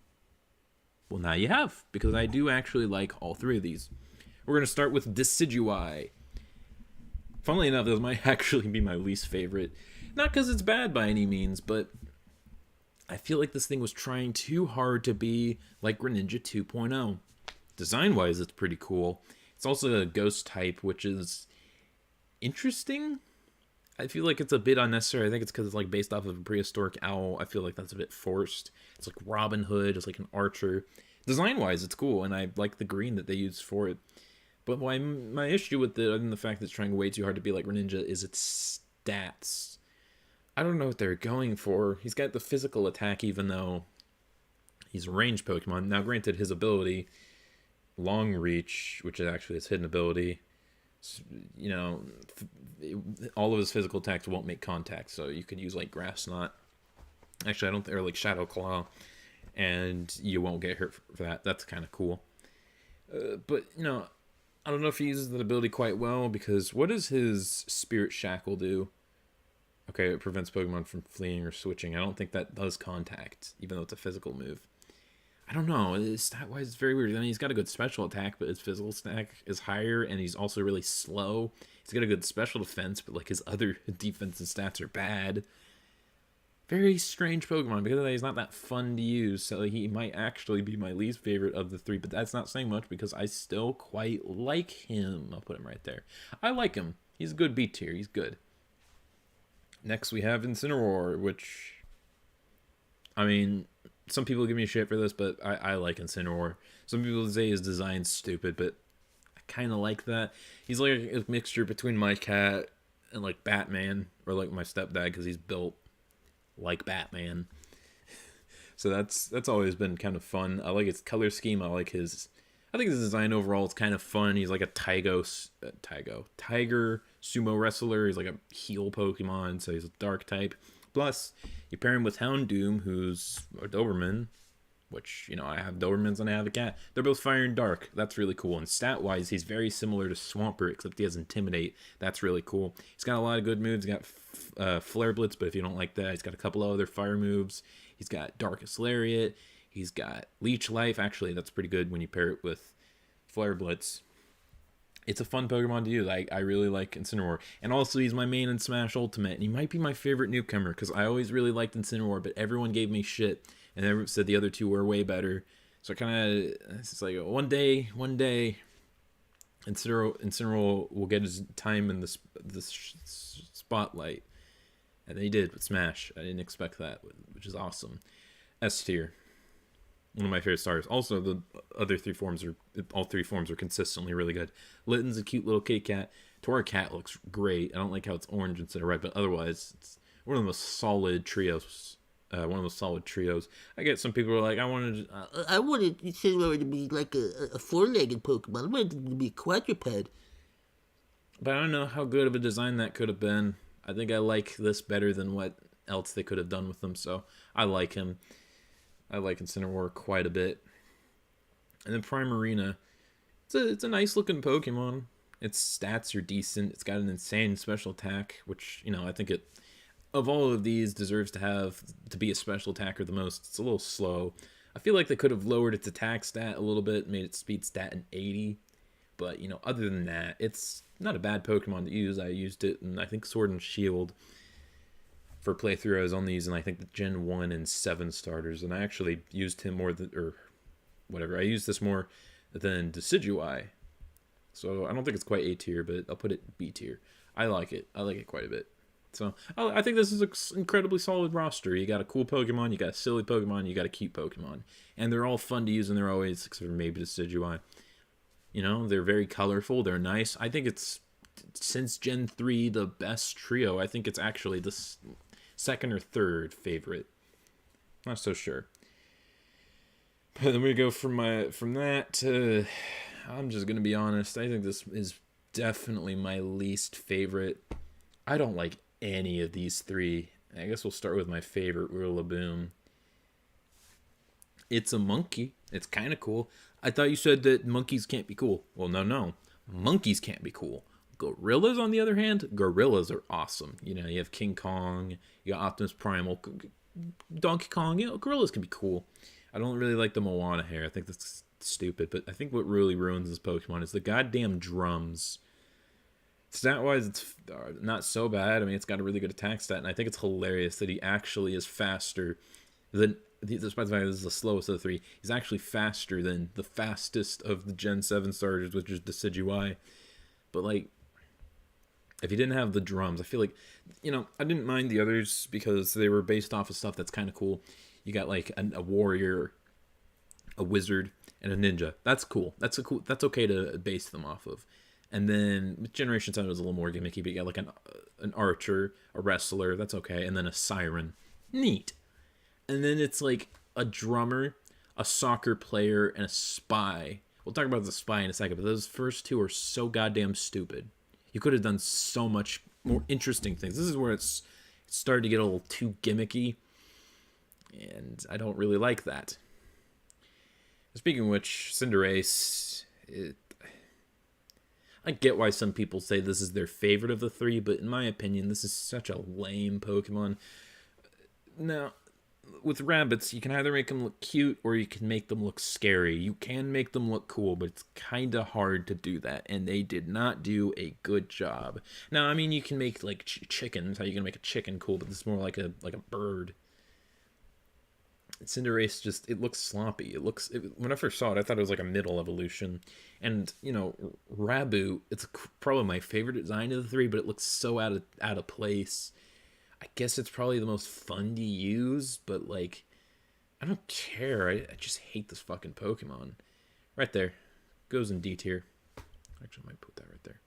Well, now you have, because I do actually like all 3 of these. We're going to start with Decidueye. Funnily enough, this might actually be my least favorite. Not because it's bad by any means, but I feel like this thing was trying too hard to be like Greninja 2.0. Design-wise, it's pretty cool. It's also a ghost type, which is interesting. I feel like it's a bit unnecessary. I think it's because it's like based off of a prehistoric owl. I feel like that's a bit forced. It's like Robin Hood. It's like an archer. Design-wise, it's cool, and I like the green that they use for it. But my issue with it, other than the fact that it's trying way too hard to be like Greninja, is its stats. I don't know what they're going for. He's got the physical attack, even though he's a ranged Pokemon. Now, granted, his ability, Long Reach, which is actually his hidden ability, all of his physical attacks won't make contact, so you could use like Grass Knot. Actually, I don't think, or like Shadow Claw, and you won't get hurt for that. That's kind of cool. But I don't know if he uses that ability quite well, because what does his Spirit Shackle do? Okay, it prevents Pokemon from fleeing or switching. I don't think that does contact, even though it's a physical move. I don't know. Stat-wise, it's very weird. I mean, he's got a good special attack, but his physical attack is higher, and he's also really slow. He's got a good special defense, but like his other defensive stats are bad. Very strange Pokemon, because he's not that fun to use, so he might actually be my least favorite of the 3, but that's not saying much, because I still quite like him. I'll put him right there. I like him. He's a good B tier. He's good. Next, we have Incineroar, which, I mean, some people give me shit for this, but I like Incineroar. Some people say his design's stupid, but I kind of like that. He's like a mixture between my cat and like Batman, or like my stepdad, because he's built like Batman. So that's always been kind of fun. I like his color scheme. I think his design overall is kind of fun. He's like a tiger sumo wrestler. He's like a heel Pokemon, so he's a dark type. Plus, you pair him with Houndoom, who's a Doberman, which, I have Dobermans and I have a cat. They're both fire and dark. That's really cool. And stat-wise, he's very similar to Swampert, except he has Intimidate. That's really cool. He's got a lot of good moves. He's got Flare Blitz, but if you don't like that, he's got a couple of other fire moves. He's got Darkest Lariat. He's got Leech Life. Actually, that's pretty good when you pair it with Flare Blitz. It's a fun Pokemon to use. I really like Incineroar. And also, he's my main in Smash Ultimate. And he might be my favorite newcomer, because I always really liked Incineroar, but everyone gave me shit. And everyone said the other 2 were way better. So it's like, one day, Incineroar will get his time in the spotlight. And they did with Smash. I didn't expect that, which is awesome. S tier. One of my favorite starters. Also, the other all three forms are consistently really good. Litten's a cute little kitty cat. Torracat looks great. I don't like how it's orange instead of red, but otherwise, it's one of the most solid trios. I get some people who are like, I wanted Incineroar to be like a four-legged Pokemon. I wanted it to be a quadruped. but I don't know how good of a design that could have been. I think I like this better than what else they could have done with them, so I like him. I like Incineroar quite a bit. And then Primarina, it's a nice looking Pokemon. Its stats are decent. It's got an insane special attack, which, I think it, of all of these, deserves to be a special attacker the most. It's a little slow. I feel like they could have lowered its attack stat a little bit, made its speed stat an 80. But, other than that, it's not a bad Pokemon to use. I used it in, I think, Sword and Shield for playthrough. I was on these, and I think the Gen 1 and 7 starters, and I actually used him more than, or whatever. I used this more than Decidueye. So I don't think it's quite A tier, but I'll put it B tier. I like it. I like it quite a bit. So I think this is an incredibly solid roster. You got a cool Pokemon, you got a silly Pokemon, you got a cute Pokemon. And they're all fun to use in their always, except for maybe Decidueye. They're very colorful. They're nice. I think it's, since Gen 3, the best trio. I think it's actually the second or third favorite. Not so sure. But then we go from that to... I'm just going to be honest. I think this is definitely my least favorite. I don't like any of these three. I guess we'll start with my favorite, Rillaboom. It's a monkey. It's kind of cool. I thought you said that monkeys can't be cool. Well, no. Monkeys can't be cool. Gorillas, on the other hand, gorillas are awesome. You have King Kong, you got Optimus Primal, Donkey Kong. Gorillas can be cool. I don't really like the Moana hair. I think that's stupid, but I think what really ruins this Pokemon is the goddamn drums. Stat-wise, it's not so bad. I mean, it's got a really good attack stat, and I think it's hilarious that he actually is faster than, despite the fact that this is the slowest of the three, he's actually faster than the fastest of the Gen 7 starters, which is Decidueye. But, if he didn't have the drums, I feel like, I didn't mind the others because they were based off of stuff that's kind of cool. You got, a warrior, a wizard, and a ninja. That's cool. That's okay to base them off of. And then Generation 7 was a little more gimmicky, but you got an archer, a wrestler, that's okay, and then a siren. Neat. And then it's a drummer, a soccer player, and a spy. We'll talk about the spy in a second, but those first two are so goddamn stupid. You could have done so much more interesting things. This is where it's started to get a little too gimmicky, and I don't really like that. Speaking of which, Cinderace, I get why some people say this is their favorite of the three, but in my opinion, this is such a lame Pokemon. Now, with rabbits, you can either make them look cute or you can make them look scary. You can make them look cool, but it's kind of hard to do that, and they did not do a good job. Now, I mean, you can make chickens. How you can make a chicken cool, but this is more like a bird. Cinderace it looks sloppy. When I first saw it, I thought it was like a middle evolution. And, Rabu, it's probably my favorite design of the three, but it looks so out of place. I guess it's probably the most fun to use, but, I don't care. I just hate this fucking Pokemon. Right there. Goes in D tier. Actually, I might put that right there.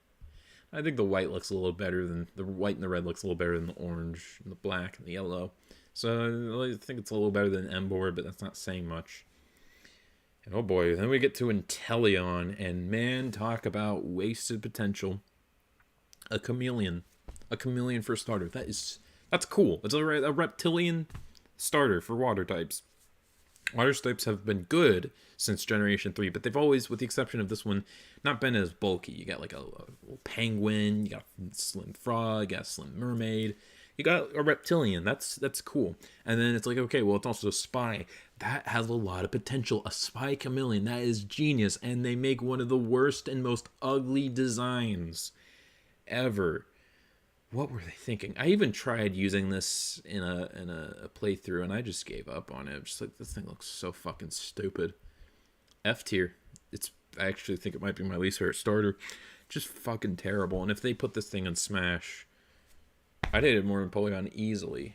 I think the white looks a little better than... The white and the red looks a little better than the orange and the black and the yellow. So I think it's a little better than Emboar, but that's not saying much. And oh boy, then we get to Inteleon, and man, talk about wasted potential. A chameleon for a starter. That's cool. It's a reptilian starter for water types. Water types have been good since Generation 3, but they've always, with the exception of this one, not been as bulky. You got a little penguin, you got a slim frog, you got a slim mermaid. You got a reptilian. That's cool. And then it's okay, well, it's also a spy. That has a lot of potential. A spy chameleon. That is genius. And they make one of the worst and most ugly designs ever. What were they thinking? I even tried using this in a playthrough, and I just gave up on it. I'm just this thing looks so fucking stupid. F tier. I actually think it might be my least favorite starter. Just fucking terrible. And if they put this thing in Smash... I'd hate it more than Empoleon easily.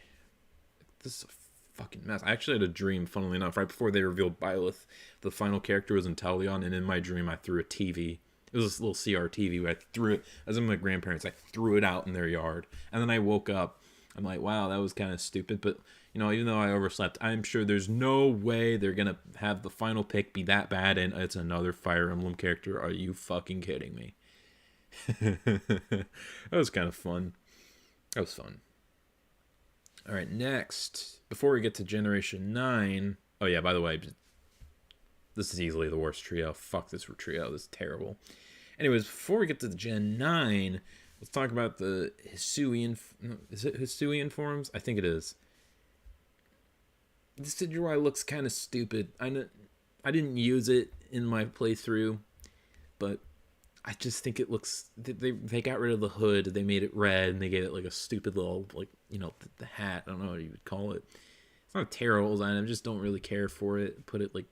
This is a fucking mess. I actually had a dream, funnily enough, right before they revealed Byleth. The final character was Empoleon, and in my dream, I threw a TV. It was this little CR TV where I threw it, as in my grandparents, I threw it out in their yard. And then I woke up. I'm like, wow, that was kind of stupid. But, you know, even though I overslept, I'm sure there's no way they're going to have the final pick be that bad, and it's another Fire Emblem character. Are you fucking kidding me? That was kind of fun. That was fun. All right, next, before we get to Generation 9... Oh, yeah, by the way, this is easily the worst trio. Fuck this trio. This is terrible. Anyways, before we get to the Gen 9, let's talk about the Hisuian... Is it Hisuian forms? I think it is. This Decidueye looks kind of stupid. I didn't use it in my playthrough, but I just think it looks... They got rid of the hood, they made it red, and they gave it like a stupid little, like, you know, the hat. I don't know what you would call it. It's not a terrible design. I just don't really care for it. Put it like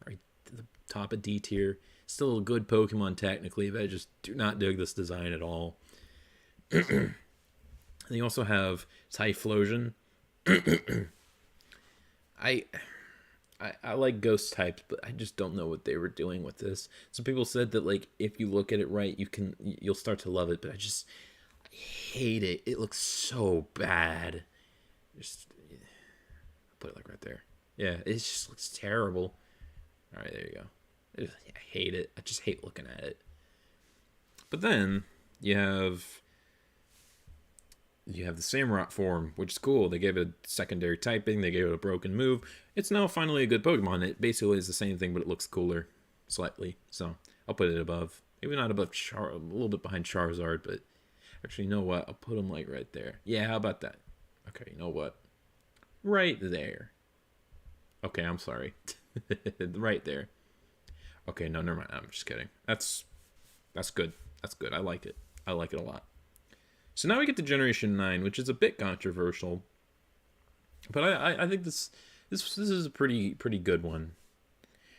right to the top of D tier. Still a good Pokemon technically, but I just do not dig this design at all. And you also have Typhlosion. I like ghost types, but I just don't know what they were doing with this. Some people said that, like, if you look at it right, you'll start to love it, but I hate it. It looks so bad. Just put it like right there. Yeah, it just looks terrible. All right, there you go. I hate it. I just hate looking at it. But then you have the Samurott form, which is cool. They gave it a secondary typing. They gave it a broken move. It's now finally a good Pokemon. It basically is the same thing, but it looks cooler slightly. So I'll put it above. Maybe not above a little bit behind Charizard, but actually, you know what? I'll put him like right there. Yeah, how about that? Okay, you know what? Right there. Okay, I'm sorry. Right there. Okay, no, never mind. I'm just kidding. That's good. That's good. I like it. I like it a lot. So now we get to Generation 9, which is a bit controversial. But I think this is a pretty good one.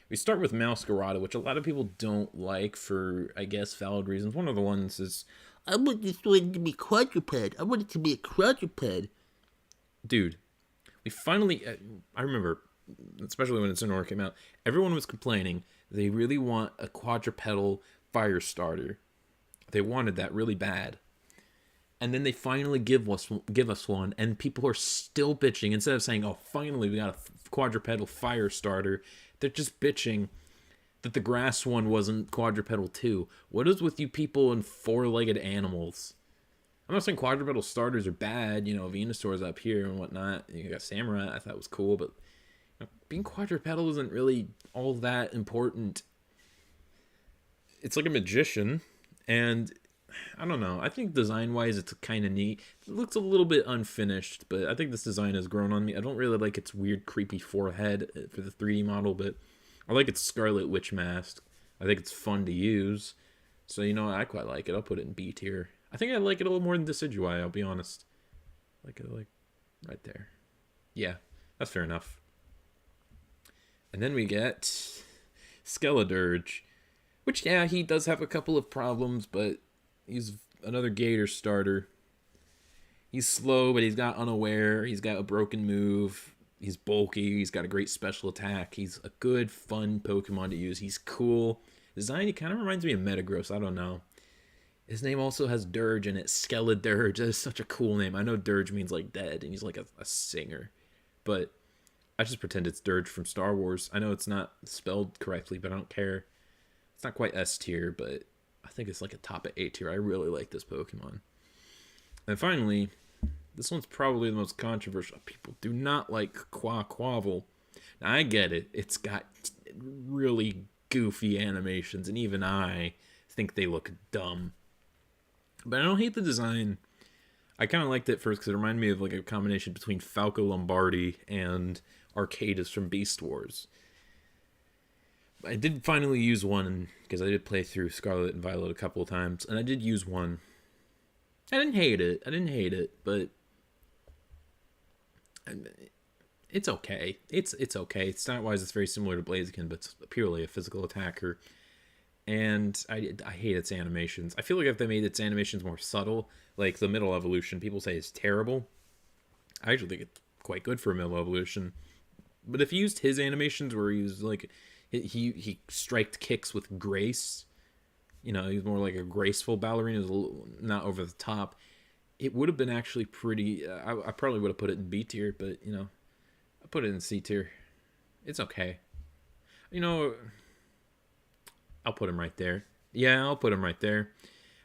We start with Masquerada, which a lot of people don't like for, I guess, valid reasons. One of the ones is... I want this one to be quadruped. I want it to be a quadruped. Dude, we finally... I remember, especially when Incineroar came out, everyone was complaining they really want a quadrupedal fire starter. They wanted that really bad. And then they finally give us one, and people are still bitching. Instead of saying, oh, finally we got a quadrupedal fire starter, they're just bitching that the grass one wasn't quadrupedal too. What is with you people and four-legged animals? I'm not saying quadrupedal starters are bad. You know, Venusaur's up here and whatnot. You got Samurai, I thought was cool, but you know, being quadrupedal isn't really all that important. It's like a magician, and I don't know. I think design-wise, it's kind of neat. It looks a little bit unfinished, but I think this design has grown on me. I don't really like its weird, creepy forehead for the 3D model, but I like its Scarlet Witch mask. I think it's fun to use. So, you know, I quite like it. I'll put it in B tier. I think I like it a little more than Decidueye, I'll be honest. Like right there. Yeah, that's fair enough. And then we get Skeleturge, which, yeah, he does have a couple of problems, but he's another Gator starter. He's slow, but he's got Unaware. He's got a broken move. He's bulky. He's got a great special attack. He's a good, fun Pokemon to use. He's cool. Design, he kind of reminds me of Metagross. I don't know. His name also has Dirge in it. Skeleturge. That is such a cool name. I know Dirge means like dead, and he's like a singer. But I just pretend it's Dirge from Star Wars. I know it's not spelled correctly, but I don't care. It's not quite S tier, but I think it's like a top of A tier. I really like this Pokemon. And finally, this one's probably the most controversial. People do not like Quaquaval. Now, I get it. It's got really goofy animations, and even I think they look dumb. But I don't hate the design. I kind of liked it first because it reminded me of like a combination between Falco Lombardi and Arcadis from Beast Wars. I did finally use one because I did play through Scarlet and Violet a couple of times, and I did use one. I didn't hate it, but it's okay. It's okay. Stat-wise, it's very similar to Blaziken, but it's purely a physical attacker. And I hate its animations. I feel like if they made its animations more subtle, like the middle evolution, people say is terrible. I actually think it's quite good for a middle evolution. But if he used his animations where he was like, he striked kicks with grace, you know, he was more like a graceful ballerina, was a little, not over the top, it would have been actually pretty, I probably would have put it in B tier, but, you know, I put it in C tier. It's okay. You know, I'll put him right there. Yeah, I'll put him right there.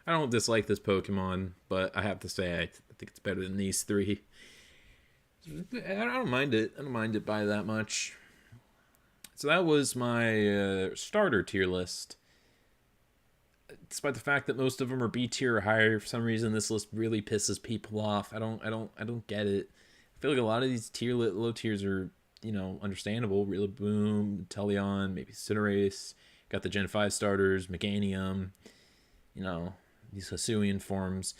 I don't dislike this Pokemon, but I have to say I think it's better than these three. I don't mind it. I don't mind it by that much. So that was my starter tier list. Despite the fact that most of them are B tier or higher, for some reason this list really pisses people off. I don't get it. I feel like a lot of these low tiers are, you know, understandable. Rillaboom, Teleon, maybe Cinderace. Got the Gen 5 starters, Meganium, you know, these Hisuian forms.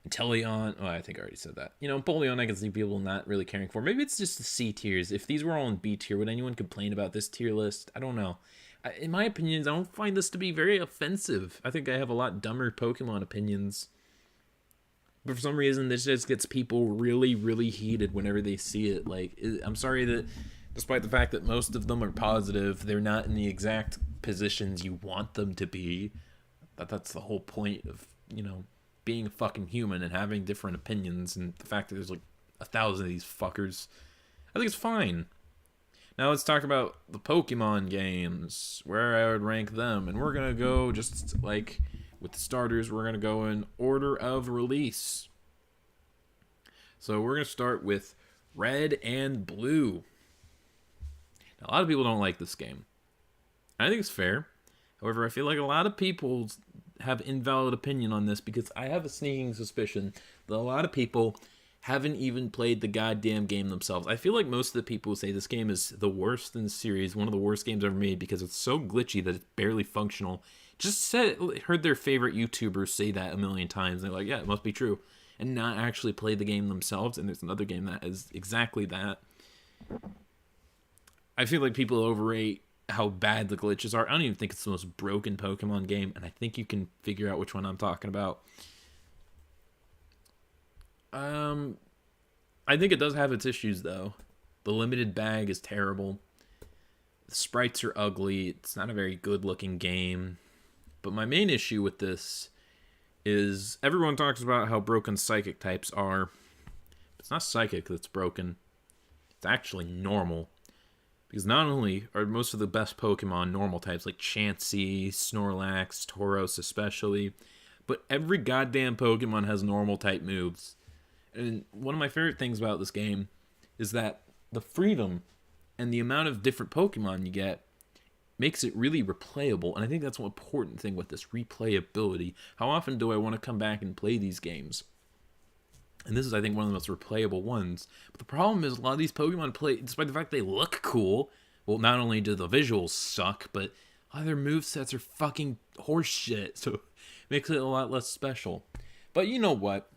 Inteleon, oh, I think I already said that. You know, Empoleon, I can see people not really caring for. Maybe it's just the C tiers. If these were all in B tier, would anyone complain about this tier list? I don't know. In my opinions, I don't find this to be very offensive. I think I have a lot dumber Pokemon opinions. But for some reason, this just gets people really, really heated whenever they see it. Like, I'm sorry that, despite the fact that most of them are positive, they're not in the exact positions you want them to be. That's the whole point of, you know, being a fucking human and having different opinions, and the fact that there's like 1,000 of these fuckers, I think it's fine. Now let's talk about the Pokemon games, where I would rank them, and we're gonna go just like with the starters, we're gonna go in order of release. So we're gonna start with Red and Blue. Now, a lot of people don't like this game. I think it's fair. However, I feel like a lot of people have invalid opinion on this because I have a sneaking suspicion that a lot of people haven't even played the goddamn game themselves. I feel like most of the people say this game is the worst in the series, one of the worst games ever made because it's so glitchy that it's barely functional. Heard their favorite YouTubers say that a million times. They're like, yeah, it must be true. And not actually play the game themselves. And there's another game that is exactly that. I feel like people overrate how bad the glitches are. I don't even think it's the most broken Pokemon game, and I think you can figure out which one I'm talking about. I think it does have its issues, though. The limited bag is terrible. The sprites are ugly. It's not a very good-looking game. But my main issue with this is everyone talks about how broken psychic types are. It's not psychic that's broken. It's actually normal. Because not only are most of the best Pokemon normal types, like Chansey, Snorlax, Tauros especially, but every goddamn Pokemon has normal type moves. And one of my favorite things about this game is that the freedom and the amount of different Pokemon you get makes it really replayable. And I think that's one important thing with this, replayability. How often do I want to come back and play these games? And this is, I think, one of the most replayable ones. But the problem is a lot of these Pokemon play, despite the fact they look cool, well, not only do the visuals suck, but a lot of their movesets are fucking horseshit. So it makes it a lot less special. But you know what?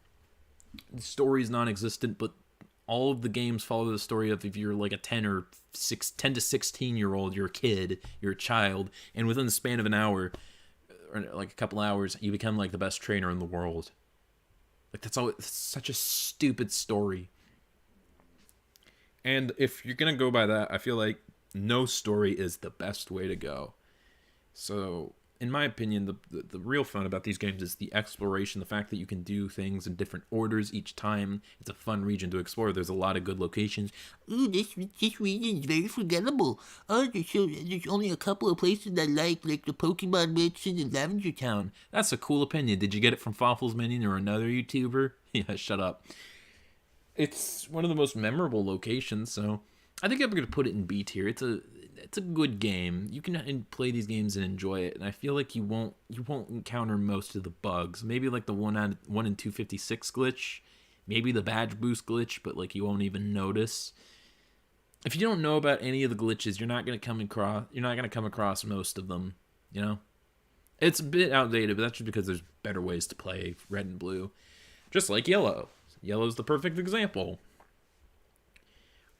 The story's non-existent, but all of the games follow the story of if you're like a 10 to 16-year-old, you're a kid, you're a child, and within the span of an hour, or like a couple hours, you become like the best trainer in the world. Like, that's all. It's such a stupid story. And if you're gonna go by that, I feel like no story is the best way to go. So, in my opinion, the real fun about these games is the exploration, the fact that you can do things in different orders each time. It's a fun region to explore. There's a lot of good locations. Ooh, this region is very forgettable. Oh, there's only a couple of places I like the Pokemon Mansion and Lavender Town. That's a cool opinion. Did you get it from Fawful's Minion or another YouTuber? Yeah, shut up. It's one of the most memorable locations, so I think I'm going to put it in B tier. It's a good game. You can play these games and enjoy it, and I feel like you won't encounter most of the bugs. Maybe like the 1 in 256 glitch, maybe the badge boost glitch, but like you won't even notice. If you don't know about any of the glitches, you're not going to come across most of them, you know? It's a bit outdated, but that's just because there's better ways to play Red and Blue. Just like Yellow. Yellow's the perfect example.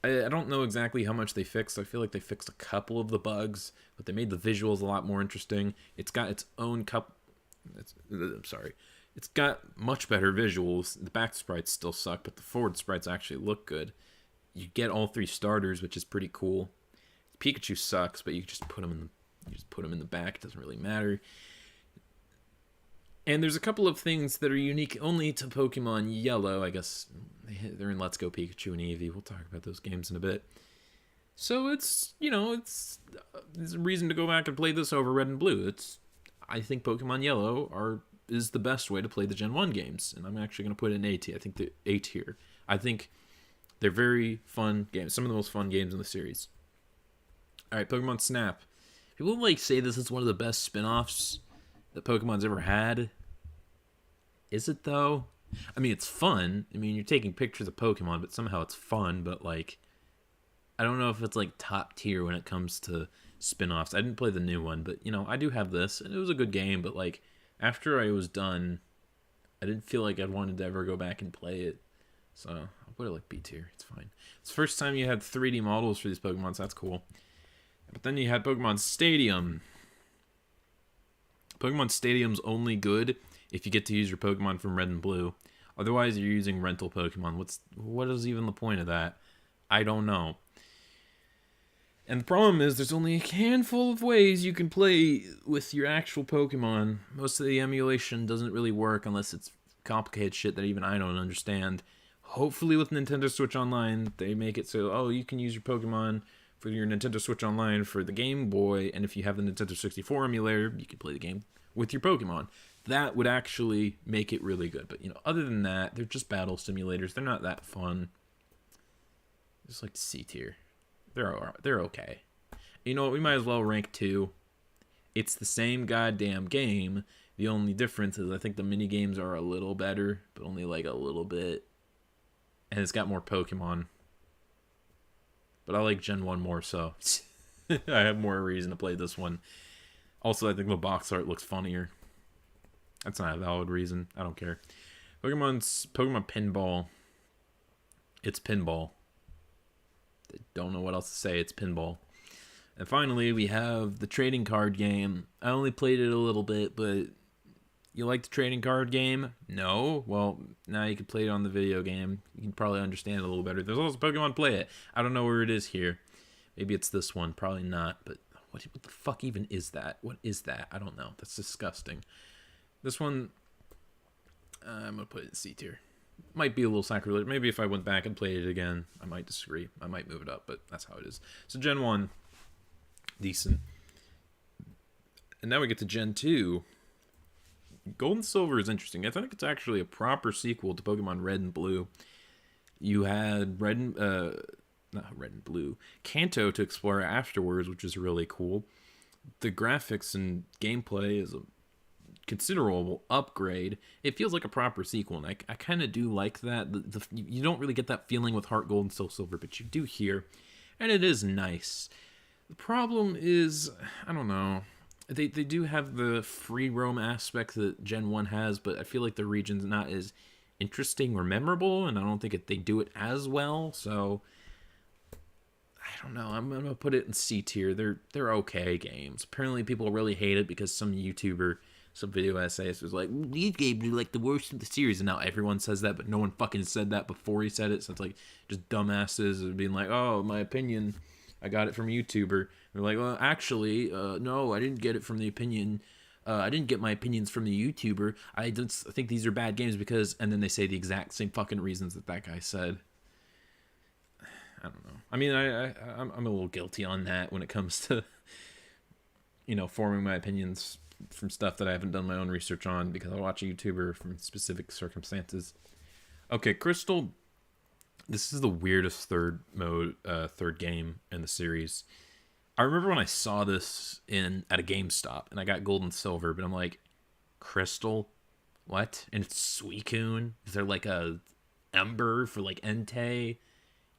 I don't know exactly how much they fixed. I feel like they fixed a couple of the bugs, but they made the visuals a lot more interesting. It's got its own It's got much better visuals. The back sprites still suck, but the forward sprites actually look good. you get all 3 starters, which is pretty cool. Pikachu sucks, but you just put him in the back. It doesn't really matter. And there's a couple of things that are unique only to Pokemon Yellow. I guess they're in Let's Go Pikachu and Eevee. We'll talk about those games in a bit. So it's there's a reason to go back and play this over Red and Blue. I think Pokemon Yellow is the best way to play the Gen 1 games, and I'm actually going to put it in A tier. I think the A tier. I think they're very fun games. Some of the most fun games in the series. All right, Pokemon Snap. People say this is one of the best spin-offs that Pokemon's ever had. Is it though? I mean, it's fun. I mean, you're taking pictures of Pokemon, but somehow it's fun. But I don't know if it's top tier when it comes to spin-offs. I didn't play the new one, but I do have this, and it was a good game. But after I was done, I didn't feel like I wanted to ever go back and play it. So I'll put it B tier. It's fine. It's the first time you had 3D models for these Pokemon, so that's cool. But then you had Pokemon Stadium. Pokemon Stadium's only good if you get to use your Pokemon from Red and Blue. Otherwise, you're using rental Pokemon. What is even the point of that? I don't know. And the problem is there's only a handful of ways you can play with your actual Pokemon. Most of the emulation doesn't really work unless it's complicated shit that even I don't understand. Hopefully with Nintendo Switch Online, they make it so, you can use your Pokemon for your Nintendo Switch Online for the Game Boy, and if you have the Nintendo 64 emulator, you can play the game with your Pokemon. That would actually make it really good. But, other than that, they're just battle simulators. They're not that fun. Just C tier. They're okay. We might as well rank 2. It's the same goddamn game. The only difference is I think the mini games are a little better, but only a little bit. And it's got more Pokemon. But I like Gen 1 more, so I have more reason to play this one. Also, I think the box art looks funnier. That's not a valid reason. I don't care. Pokemon Pinball. It's pinball. I don't know what else to say. It's pinball. And finally, we have the trading card game. I only played it a little bit, but you like the trading card game? No? Well, now you can play it on the video game. You can probably understand it a little better. There's also Pokemon Play It. I don't know where it is here. Maybe it's this one. Probably not. But what the fuck even is that? What is that? I don't know. That's disgusting. This one, I'm going to put it in C tier. Might be a little sacrilege. Maybe if I went back and played it again, I might disagree. I might move it up, but that's how it is. So Gen 1, decent. And now we get to Gen 2. Gold and Silver is interesting. I think it's actually a proper sequel to Pokemon Red and Blue. You had not Red and Blue, Kanto to explore afterwards, which is really cool. The graphics and gameplay is a considerable upgrade. It feels like a proper sequel, and I kind of do like that. You don't really get that feeling with Heart Gold and Soul Silver, but you do here, and it is nice. The problem is, I don't know. They do have the free roam aspect that Gen 1 has, but I feel like the region's not as interesting or memorable, and I don't think they do it as well, so I don't know. I'm going to put it in C tier. They're okay games. Apparently people really hate it because some video essayist was like, these games are the worst of the series, and now everyone says that, but no one fucking said that before he said it, so it's just dumbasses being like, oh, my opinion, I got it from a YouTuber. They're like, well, actually, no, I didn't get it from the opinion. I didn't get my opinions from the YouTuber. I think these are bad games because, and then they say the exact same fucking reasons that guy said. I don't know. I mean, I'm a little guilty on that when it comes to, forming my opinions from stuff that I haven't done my own research on because I watch a YouTuber from specific circumstances. Okay, Crystal. This is the weirdest third game in the series. I remember when I saw this at a GameStop, and I got Gold and Silver, but I'm like, Crystal? What? And it's Suicune? Is there a Ember for Entei?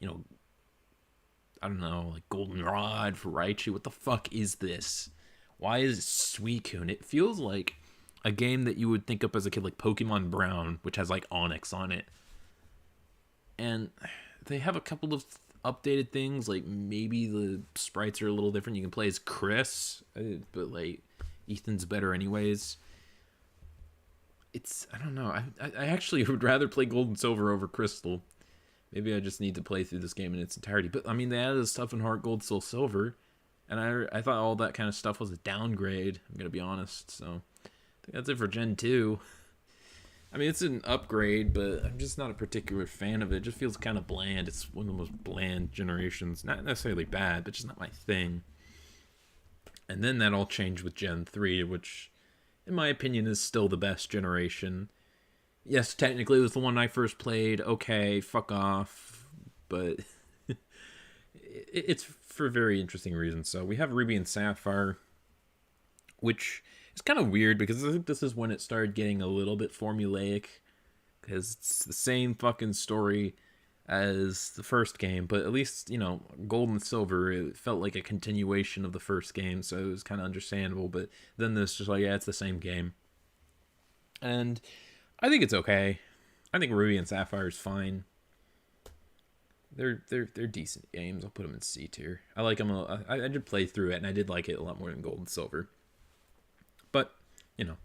I don't know, Goldenrod for Raichu? What the fuck is this? Why is it Suicune? It feels like a game that you would think up as a kid, like Pokemon Brown, which has Onyx on it. And they have a couple of updated things, maybe the sprites are a little different. You can play as Chris, but Ethan's better anyways. I don't know. I actually would rather play Gold and Silver over Crystal. Maybe I just need to play through this game in its entirety. But I mean, they added stuff in Heart Gold, Soul Silver, and I thought all that kind of stuff was a downgrade. I'm gonna be honest. So I think that's it for Gen 2. I mean, it's an upgrade, but I'm just not a particular fan of it. It just feels kind of bland. It's one of the most bland generations. Not necessarily bad, but just not my thing. And then that all changed with Gen 3, which, in my opinion, is still the best generation. Yes, technically it was the one I first played. Okay, fuck off. But it's for very interesting reasons. So we have Ruby and Sapphire, which is kind of weird because I think this is when it started getting a little bit formulaic, because it's the same fucking story as the first game, but at least, you know, Gold and Silver, it felt like a continuation of the first game, so it was kind of understandable. But then this just like, yeah, it's the same game, and I think it's okay. I think Ruby and Sapphire is fine. They're decent games. I'll put them in C tier. I like them. I did play through it, and I did like it a lot more than Gold and Silver. But, you know,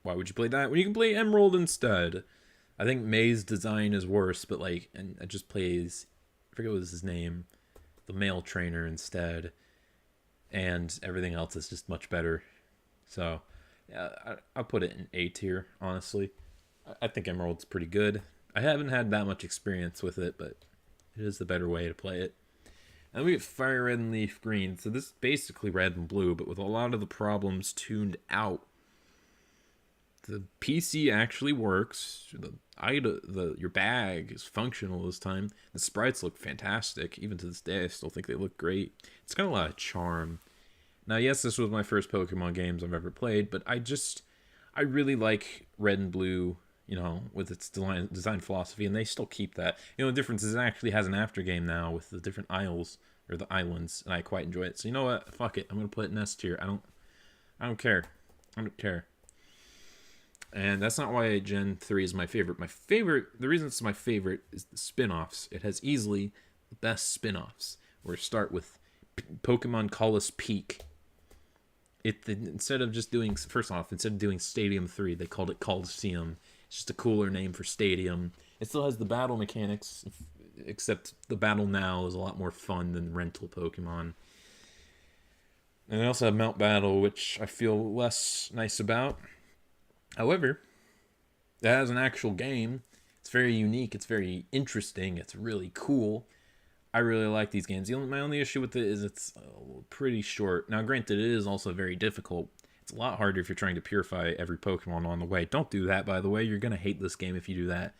why would you play that when you can play Emerald instead? I think May's design is worse, but like, and it just plays, I forget what was his name, the male trainer instead, and everything else is just much better. So, yeah, I'll put it in A tier, honestly. I think Emerald's pretty good. I haven't had that much experience with it, but it is the better way to play it. And we get Fire Red and Leaf Green. So this is basically Red and Blue, but with a lot of the problems tuned out. The PC actually works. Your bag is functional this time. The sprites look fantastic. Even to this day, I still think they look great. It's got a lot of charm. Now, yes, this was my first Pokemon games I've ever played, but I really like Red and Blue, you know, with its design philosophy, and they still keep that. You know, the difference is it actually has an aftergame now with the different isles, or the islands, and I quite enjoy it. So you know what? Fuck it. I'm gonna put it in S tier. I don't care. I don't care. And that's not why Gen 3 is my favorite. The reason it's my favorite is the spin-offs. It has easily the best spin-offs. We start with Pokemon Colossus Peak. Instead of doing Stadium 3, they called it Coliseum. It's just a cooler name for Stadium. It still has the battle mechanics, except the battle now is a lot more fun than rental Pokemon. And they also have Mount Battle, which I feel less nice about. However, that has an actual game. It's very unique. It's very interesting. It's really cool. I really like these games. My only issue with it is it's pretty short. Now, granted, it is also very difficult. It's a lot harder if you're trying to purify every Pokemon on the way. Don't do that, by the way. You're going to hate this game if you do that.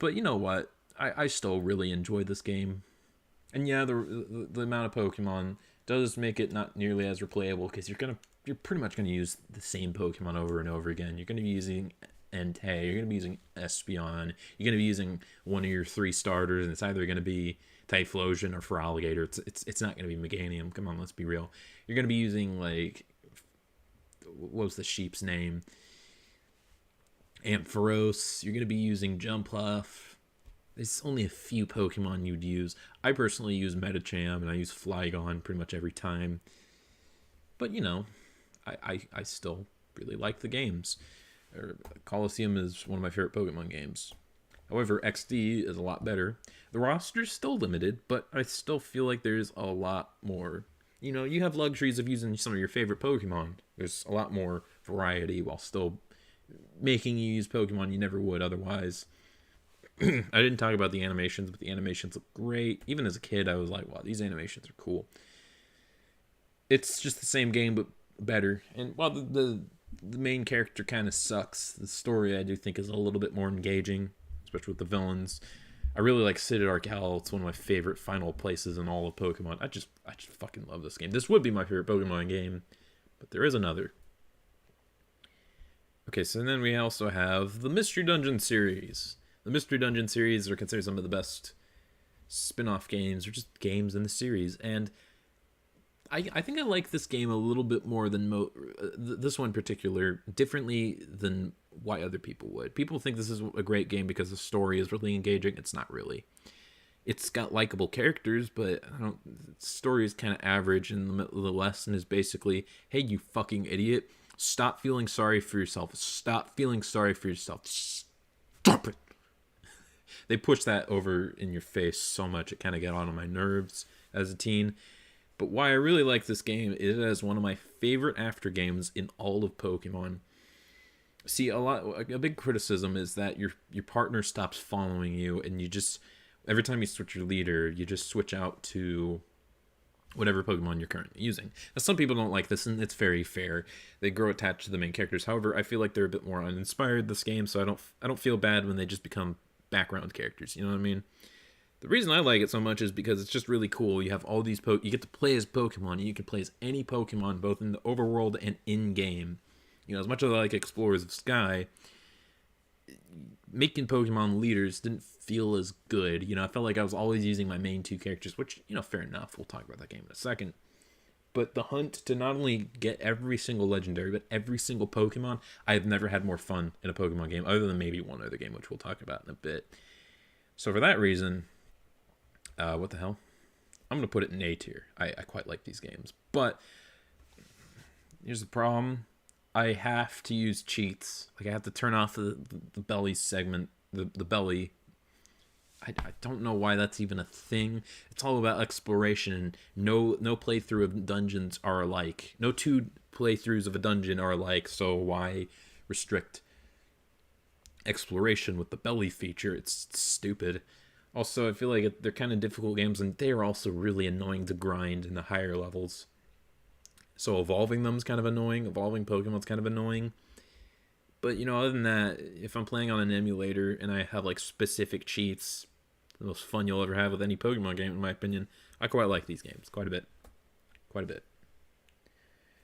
But you know what? I still really enjoy this game. And yeah, the amount of Pokemon does make it not nearly as replayable, because you're pretty much going to use the same Pokemon over and over again. You're going to be using Entei, you're going to be using Espeon, you're going to be using one of your 3 starters, and it's either going to be Typhlosion or Feraligatr. It's not going to be Meganium. Come on, let's be real. You're going to be using, like, what was the sheep's name? Ampharos. You're going to be using Jumpluff. There's only a few Pokemon you'd use. I personally use Medicham, and I use Flygon pretty much every time. But, you know, I still really like the games. Coliseum is one of my favorite Pokemon games. However, XD is a lot better. The roster's still limited, but I still feel like there's a lot more. You know, you have luxuries of using some of your favorite Pokemon. There's a lot more variety while still making you use Pokemon you never would otherwise. I didn't talk about the animations, but the animations look great. Even as a kid, I was like, wow, these animations are cool. It's just the same game, but better. And while the main character kind of sucks, the story I do think is a little bit more engaging, especially with the villains. I really like City Arcal. It's one of my favorite final places in all of Pokemon. I just fucking love this game. This would be my favorite Pokemon game, but there is another. Okay, so then we also have the Mystery Dungeon series. The Mystery Dungeon series are considered some of the best spin-off games, or just games in the series, and I think I like this game a little bit more than this one in particular, differently than why other people would. People think this is a great game because the story is really engaging. It's not really. It's got likable characters, but the story is kind of average, and the lesson is basically, hey, you fucking idiot, stop feeling sorry for yourself. Stop feeling sorry for yourself. Stop it. They push that over in your face so much, it kind of got on my nerves as a teen. But why I really like this game is it is one of my favorite after games in all of Pokemon. See, a big criticism is that your partner stops following you, and you just every time you switch your leader, you just switch out to whatever Pokemon you're currently using. Now, some people don't like this, and it's very fair. They grow attached to the main characters. However, I feel like they're a bit more uninspired this game, so I don't feel bad when they just become background characters. You know what I mean? The reason I like it so much is because it's just really cool. You have all these you get to play as Pokemon. You can play as any Pokemon, both in the overworld and in game. You know, as much as I like Explorers of Sky, making Pokemon leaders didn't feel as good. You know, I felt like I was always using my main two characters, which, you know, fair enough. We'll talk about that game in a second. But the hunt to not only get every single legendary, but every single Pokemon, I have never had more fun in a Pokemon game, other than maybe one other game, which we'll talk about in a bit. So for that reason, what the hell? I'm going to put it in A tier. I quite like these games. But here's the problem. I have to use cheats. Like, I have to turn off the belly segment, the belly. I don't know why that's even a thing. It's all about exploration. No playthrough of dungeons are alike. No two playthroughs of a dungeon are alike, so why restrict exploration with the belly feature? It's stupid. Also, I feel like they're kind of difficult games, and they are also really annoying to grind in the higher levels. So evolving them is kind of annoying. Evolving Pokemon's kind of annoying. But, you know, other than that, if I'm playing on an emulator and I have, like, specific cheats, the most fun you'll ever have with any Pokemon game, in my opinion, I quite like these games. Quite a bit. Quite a bit.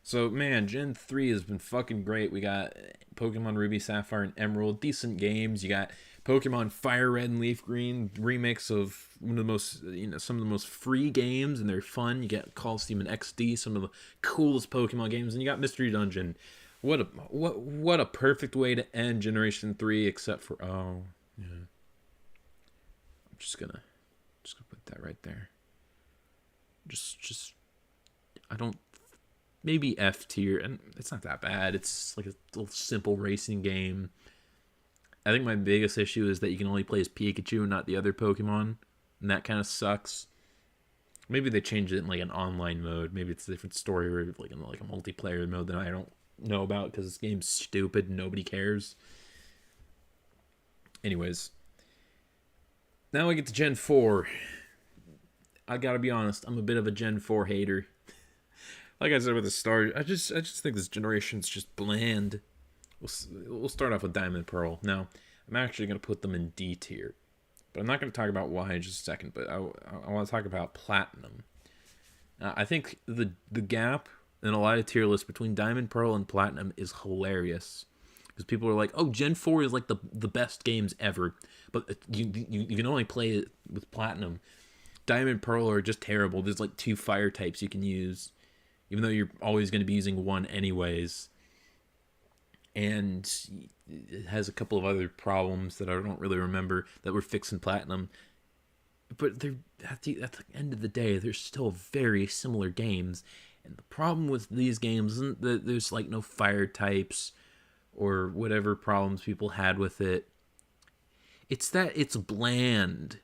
So, man, Gen 3 has been fucking great. We got Pokemon Ruby, Sapphire, and Emerald. Decent games. You got Pokemon Fire Red and Leaf Green, remix of one of the most, you know, some of the most free games, and they're fun. You get Coliseum and XD, some of the coolest Pokemon games, and you got Mystery Dungeon. What a perfect way to end Generation 3, except for I'm just gonna put that right there. Just I don't. Maybe F tier, and it's not that bad. It's like a little simple racing game. I think my biggest issue is that you can only play as Pikachu and not the other Pokemon, and that kind of sucks. Maybe they changed it in like an online mode. Maybe it's a different story, or like in like a multiplayer mode that I don't know about because this game's stupid and nobody cares. Anyways, now we get to Gen 4. I gotta be honest, I'm a bit of a Gen 4 hater. Like I said with the start, I just think this generation's just bland. We'll start off with Diamond and Pearl. Now, I'm actually going to put them in D tier. But I'm not going to talk about why in just a second, but I want to talk about Platinum. I think the gap in a lot of tier lists between Diamond, Pearl, and Platinum is hilarious. Because people are like, oh, Gen 4 is like the best games ever. But you can only play it with Platinum. Diamond and Pearl are just terrible. There's like 2 fire types you can use, even though you're always going to be using one anyways. And it has a couple of other problems that I don't really remember that were fixed in Platinum. But they're at the end of the day, they're still very similar games. And the problem with these games isn't that there's like no fire types or whatever problems people had with it. It's that it's bland.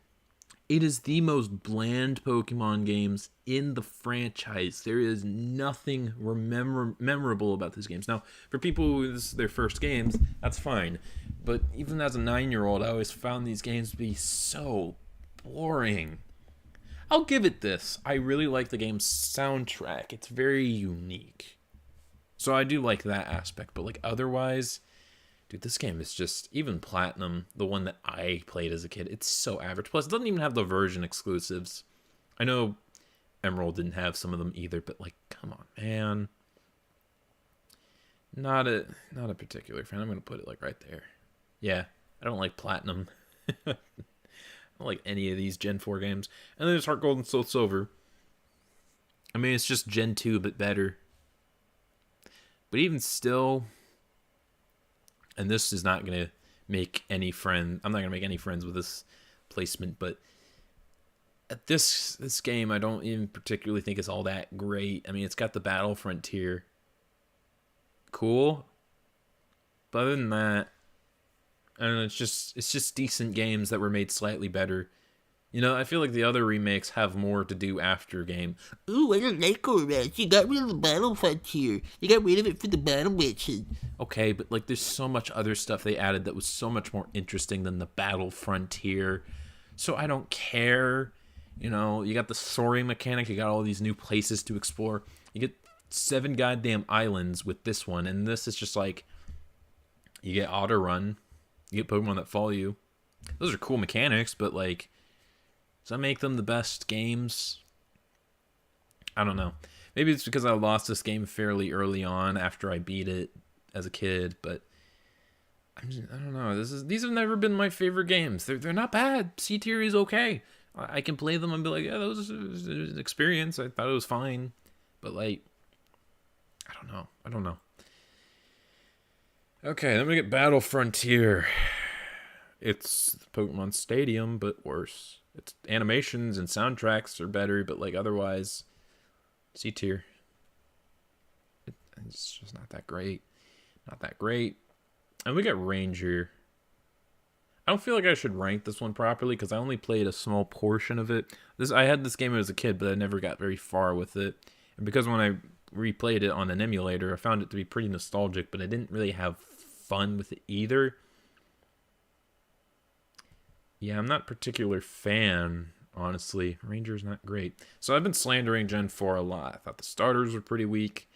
It is the most bland Pokemon games in the franchise. There is nothing memorable about these games. Now, for people who this is their first games, that's fine. But even as a 9-year-old, I always found these games to be so boring. I'll give it this. I really like the game's soundtrack. It's very unique. So I do like that aspect. But like otherwise, dude, this game is just, even Platinum, the one that I played as a kid, it's so average. Plus, it doesn't even have the version exclusives. I know Emerald didn't have some of them either, but like, come on, man. Not a particular fan. I'm going to put it like right there. Yeah, I don't like Platinum. I don't like any of these Gen 4 games. And then there's Heart Gold and Soul Silver. I mean, it's just Gen 2, but better. But even still, and this is not going to make any friend. I'm not going to make any friends with this placement, but at this game, I don't even particularly think it's all that great. I mean, it's got the Battle Frontier. Cool. But other than that, And it's just decent games that were made slightly better. You know, I feel like the other remakes have more to do after game. Ooh, I don't like Overrated. You got rid of the battle frontier. You got rid of it for the battle method. Okay, but like there's so much other stuff they added that was so much more interesting than the battle frontier. So I don't care. You know, you got the soaring mechanic, you got all these new places to explore. You get 7 goddamn islands with this one, and this is just like you get auto run, you get Pokemon that follow you. Those are cool mechanics, but like, does that make them the best games? I don't know. Maybe it's because I lost this game fairly early on after I beat it as a kid, but I don't know. These have never been my favorite games. They're not bad. C tier is okay. I can play them and be like, yeah, that was an experience. I thought it was fine, but like, I don't know. Okay, then we get Battle Frontier. It's Pokemon Stadium, but worse. Its animations and soundtracks are better, but like otherwise, C tier. It's just not that great. Not that great. And we got Ranger. I don't feel like I should rank this one properly because I only played a small portion of it. I had this game as a kid, but I never got very far with it. And because when I replayed it on an emulator, I found it to be pretty nostalgic, but I didn't really have fun with it either. Yeah, I'm not a particular fan, honestly. Ranger's not great. So I've been slandering Gen 4 a lot. I thought the starters were pretty weak.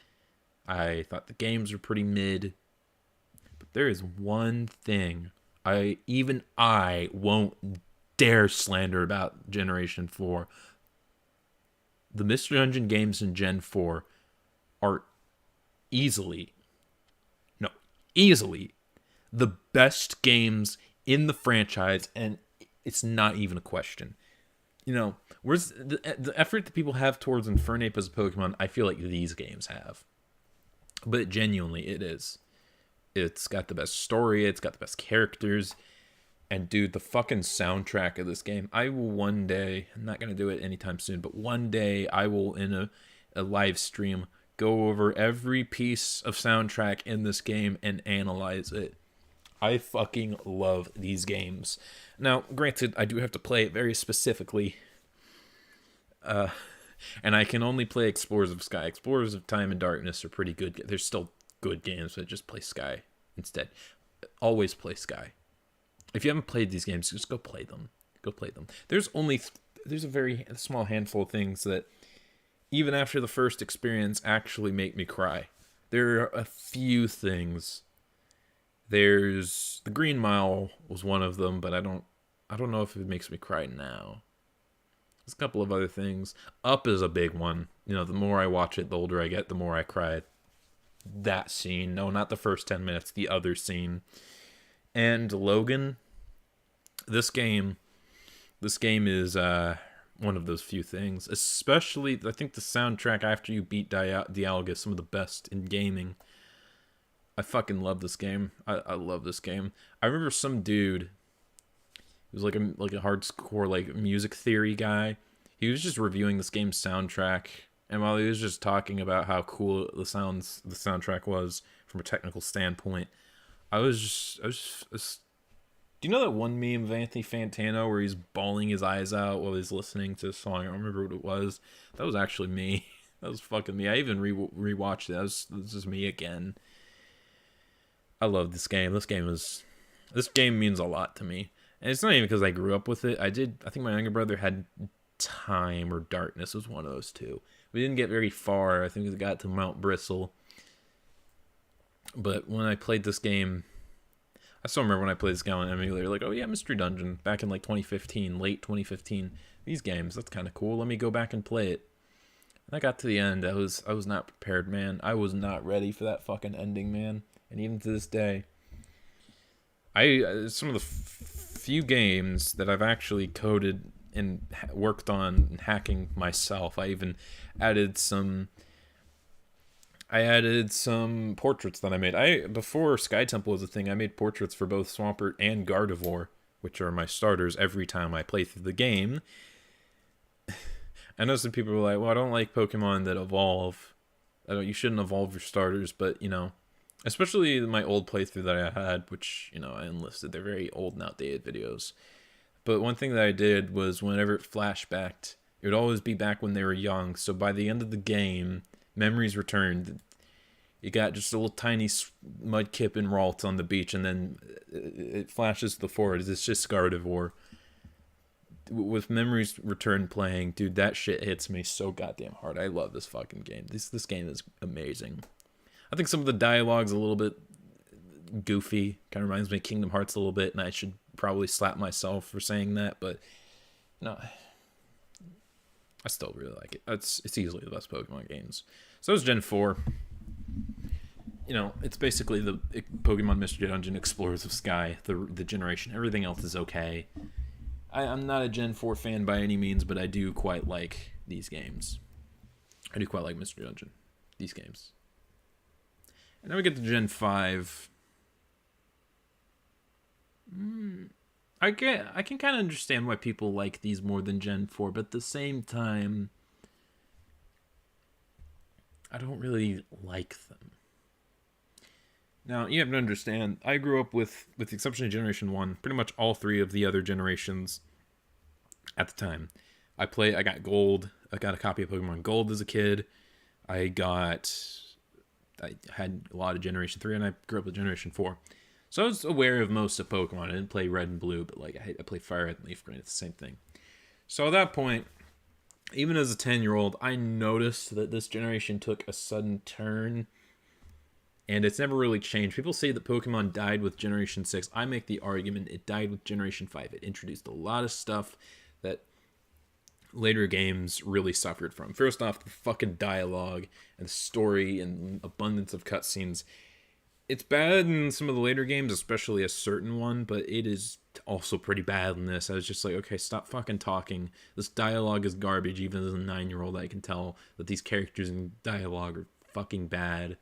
I thought the games were pretty mid. But there is one thing I won't dare slander about Generation 4. The Mystery Dungeon games in Gen 4 are easily the best games in the franchise, and it's not even a question. You know, where's the effort that people have towards Infernape as a Pokemon, I feel like these games have. But genuinely, it is. It's got the best story, it's got the best characters, and dude, the fucking soundtrack of this game, I will one day, I'm not going to do it anytime soon, but one day I will, in a live stream, go over every piece of soundtrack in this game and analyze it. I fucking love these games. Now, granted, I do have to play it very specifically, and I can only play Explorers of Sky. Explorers of Time and Darkness are pretty good. They're still good games, but just play Sky instead. Always play Sky. If you haven't played these games, just go play them. Go play them. There's a very small handful of things that, even after the first experience, actually make me cry. There are a few things. There's the Green Mile was one of them, but I don't know if it makes me cry now. There's a couple of other things. Up is a big one. You know, the more I watch it, the older I get, the more I cry. That scene. No, not the first 10 minutes. The other scene. And Logan. This game is one of those few things. Especially, I think the soundtrack after you beat Dialga is some of the best in gaming. I fucking love this game. I love this game. I remember some dude, he was like a hardcore like music theory guy. He was just reviewing this game's soundtrack, and while he was just talking about how cool the soundtrack was from a technical standpoint, I was just do you know that one meme of Anthony Fantano where he's bawling his eyes out while he's listening to a song? I don't remember what it was. That was actually me. That was fucking me. I even rewatched it. This is me again. I love this game. This game means a lot to me. And it's not even because I grew up with it. I think my younger brother had Time or Darkness was one of those two. We didn't get very far. I think we got to Mount Bristle. But when I played this game, I still remember when I played this game on emulator, like, oh yeah, Mystery Dungeon, back in like 2015, late 2015. These games, that's kind of cool. Let me go back and play it. And I got to the end. I was not prepared, man. I was not ready for that fucking ending, man. And even to this day, some of the few games that I've actually coded and worked on hacking myself. I even added some portraits that I made. Before Sky Temple was a thing, I made portraits for both Swampert and Gardevoir, which are my starters every time I play through the game. I know some people were like, well, I don't like Pokemon that evolve. You shouldn't evolve your starters, but, you know, Especially my old playthrough that I had, which, I enlisted. They're very old and outdated videos. But one thing that I did was whenever it flashbacked, it would always be back when they were young. So by the end of the game, memories returned. You got just a little tiny Mudkip and Ralt on the beach, and then it flashes to the forward. It's just Gardevoir. With memories return playing, dude, that shit hits me so goddamn hard. I love this fucking game. This game is amazing. I think some of the dialogue's a little bit goofy. Kind of reminds me of Kingdom Hearts a little bit, and I should probably slap myself for saying that, but no, I still really like it. It's easily the best Pokemon games. So is Gen 4. It's basically the Pokemon Mystery Dungeon Explorers of Sky, the generation. Everything else is okay. I'm not a Gen 4 fan by any means, but I do quite like these games. I do quite like Mystery Dungeon, these games. And then we get to Gen 5. I can kind of understand why people like these more than Gen 4, but at the same time, I don't really like them. Now, you have to understand, I grew up with the exception of Generation 1, pretty much all three of the other generations at the time. I got Gold. I got a copy of Pokemon Gold as a kid. I had a lot of Generation 3, and I grew up with Generation 4. So I was aware of most of Pokemon. I didn't play Red and Blue, but I played Fire Red and Leaf Green. It's the same thing. So at that point, even as a 10-year-old, I noticed that this generation took a sudden turn, and it's never really changed. People say that Pokemon died with Generation 6. I make the argument it died with Generation 5. It introduced a lot of stuff that later games really suffered from. First off, the fucking dialogue and the story and abundance of cutscenes. It's bad in some of the later games, especially a certain one, but it is also pretty bad in this. I was just like, okay, stop fucking talking. This dialogue is garbage. Even as a 9-year-old, I can tell that these characters in dialogue are fucking bad.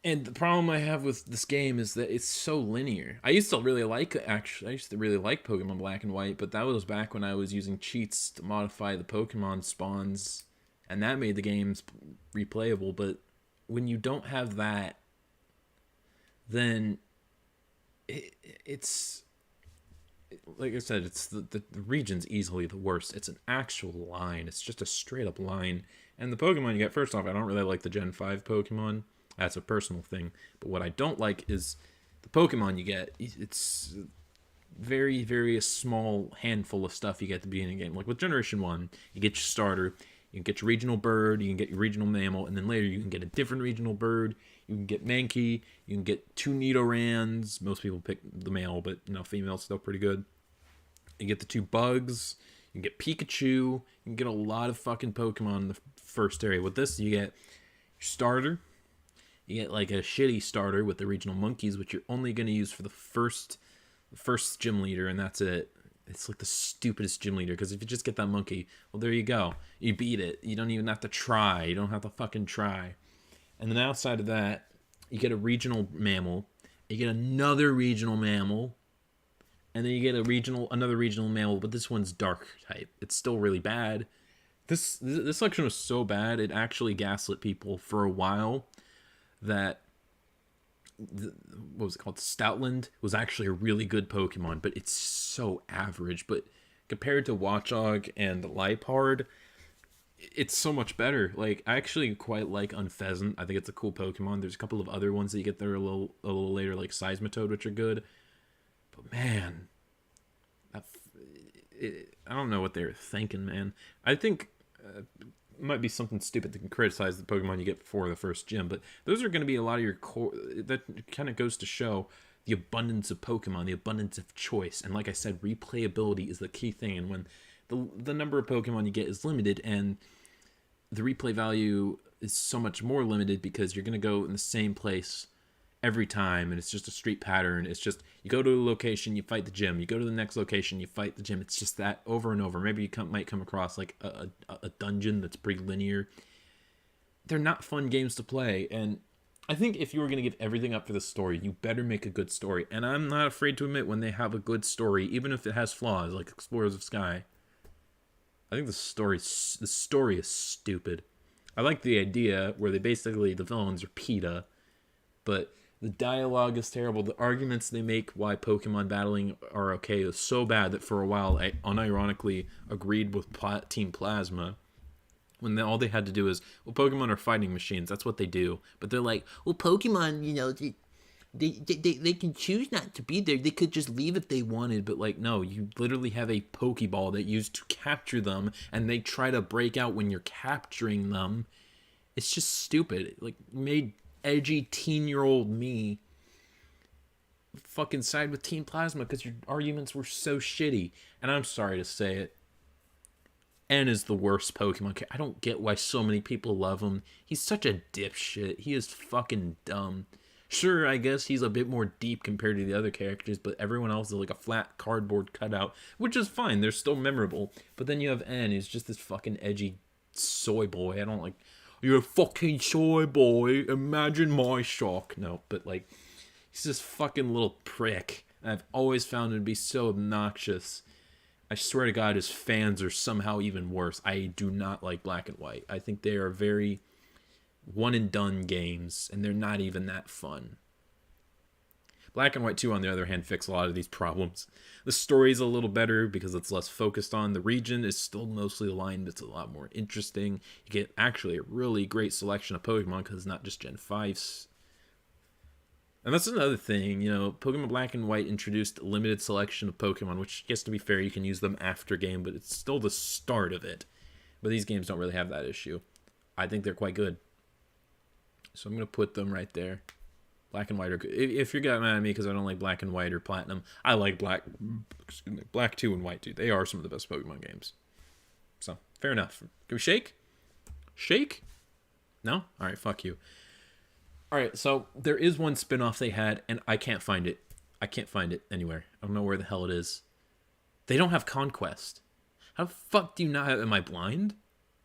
And the problem I have with this game is that it's so linear. I used to really like Pokemon Black and White, but that was back when I was using cheats to modify the Pokemon spawns, and that made the games replayable. But when you don't have that, then it's like I said, it's the region's easily the worst. It's an actual line. It's just a straight up line. And the Pokemon you get, first off, I don't really like the Gen 5 Pokemon. That's a personal thing. But what I don't like is the Pokemon you get. It's very, very small handful of stuff you get at the beginning of the game. Like with Generation 1, you get your starter, you can get your regional bird, you can get your regional mammal, and then later you can get a different regional bird. You can get Mankey, you can get 2 Nidorans. Most people pick the male, but female's still pretty good. You get the 2 bugs, you can get Pikachu, you can get a lot of fucking Pokemon in the first area. With this, you get your starter. You get like a shitty starter with the regional monkeys, which you're only going to use for the first gym leader, and that's it. It's like the stupidest gym leader, because if you just get that monkey, well, there you go. You beat it. You don't even have to try. You don't have to fucking try. And then outside of that, you get a regional mammal. You get another regional mammal. And then you get another regional mammal, but this one's dark type. It's still really bad. This section was so bad, it actually gaslit people for a while that what was it called? Stoutland was actually a really good Pokemon, but it's so average. But compared to Watchog and Liepard, it's so much better. Like, I actually quite like Unfezant. I think it's a cool Pokemon. There's a couple of other ones that you get there a little later, like Seismitoad, which are good. But man, I don't know what they were thinking, man. I think might be something stupid that can criticize the Pokemon you get before the first gym, but those are going to be a lot of your core. That kind of goes to show the abundance of Pokemon, the abundance of choice, and like I said, replayability is the key thing. And when the number of Pokemon you get is limited, and the replay value is so much more limited because you're going to go in the same place every time, and it's just a street pattern. It's just you go to a location, you fight the gym, you go to the next location, you fight the gym. It's just that over and over. Maybe you might come across like a dungeon that's pretty linear. They're not fun games to play, and I think if you were going to give everything up for the story, you better make a good story. And I'm not afraid to admit when they have a good story, even if it has flaws, like Explorers of Sky. I think the story is stupid. I like the idea where the villains are PETA, but the dialogue is terrible. The arguments they make why Pokemon battling are okay is so bad that for a while I unironically agreed with Team Plasma when all they had to do is, well, Pokemon are fighting machines. That's what they do. But they're like, well, Pokemon, they can choose not to be there. They could just leave if they wanted. but like, no, you literally have a Pokeball that used to capture them, and they try to break out when you're capturing them. It's just stupid. Like, made edgy teen-year-old me fucking side with Team Plasma because your arguments were so shitty. And I'm sorry to say it, N is the worst Pokemon. I don't get why so many people love him. He's such a dipshit. He is fucking dumb. Sure, I guess he's a bit more deep compared to the other characters, but everyone else is like a flat cardboard cutout, which is fine. They're still memorable. But then you have N, who's just this fucking edgy soy boy. I don't like, you're a fucking soy boy. Imagine my shock. No, but like, he's this fucking little prick. I've always found him to be so obnoxious. I swear to God, his fans are somehow even worse. I do not like Black and White. I think they are very one and done games, and they're not even that fun. Black and White 2, on the other hand, fix a lot of these problems. The story's a little better because it's less focused on. The region is still mostly aligned, but it's a lot more interesting. You get actually a really great selection of Pokemon because it's not just Gen 5s. And that's another thing, Pokemon Black and White introduced a limited selection of Pokemon, which, yes, to be fair, you can use them after game, but it's still the start of it. But these games don't really have that issue. I think they're quite good. So I'm going to put them right there. Black and White are good. If you're getting mad at me because I don't like Black and White or Platinum, I like Black 2 and White, dude. They are some of the best Pokemon games. So, fair enough. Can we shake? Shake? No? Alright, fuck you. Alright, so there is one spin-off they had, and I can't find it. I can't find it anywhere. I don't know where the hell it is. They don't have Conquest. How the fuck do you not have... Am I blind?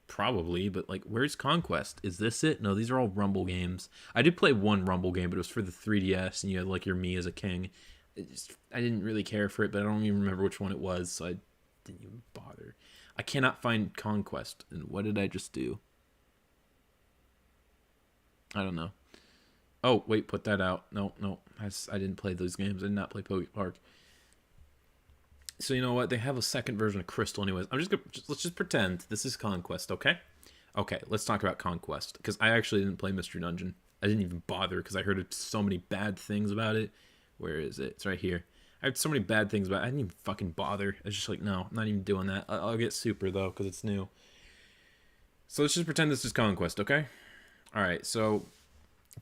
Probably, but like, where's Conquest? Is this it? No, these are all Rumble games. I did play one Rumble game, but it was for the 3DS, and you had like your me as a king. I didn't really care for it, but I don't even remember which one it was, so I didn't even bother. I cannot find Conquest, and what did I just do? I don't know. Oh, wait, put that out. No, I didn't play those games. I did not play Poke Park. So you know what? They have a second version of Crystal anyways. Let's just pretend this is Conquest, okay? Okay, let's talk about Conquest. Because I actually didn't play Mystery Dungeon. I didn't even bother because I heard so many bad things about it. Where is it? It's right here. I heard so many bad things about it. I didn't even fucking bother. I was just like, no, I'm not even doing that. I'll get Super, though, because it's new. So let's just pretend this is Conquest, okay? Alright, so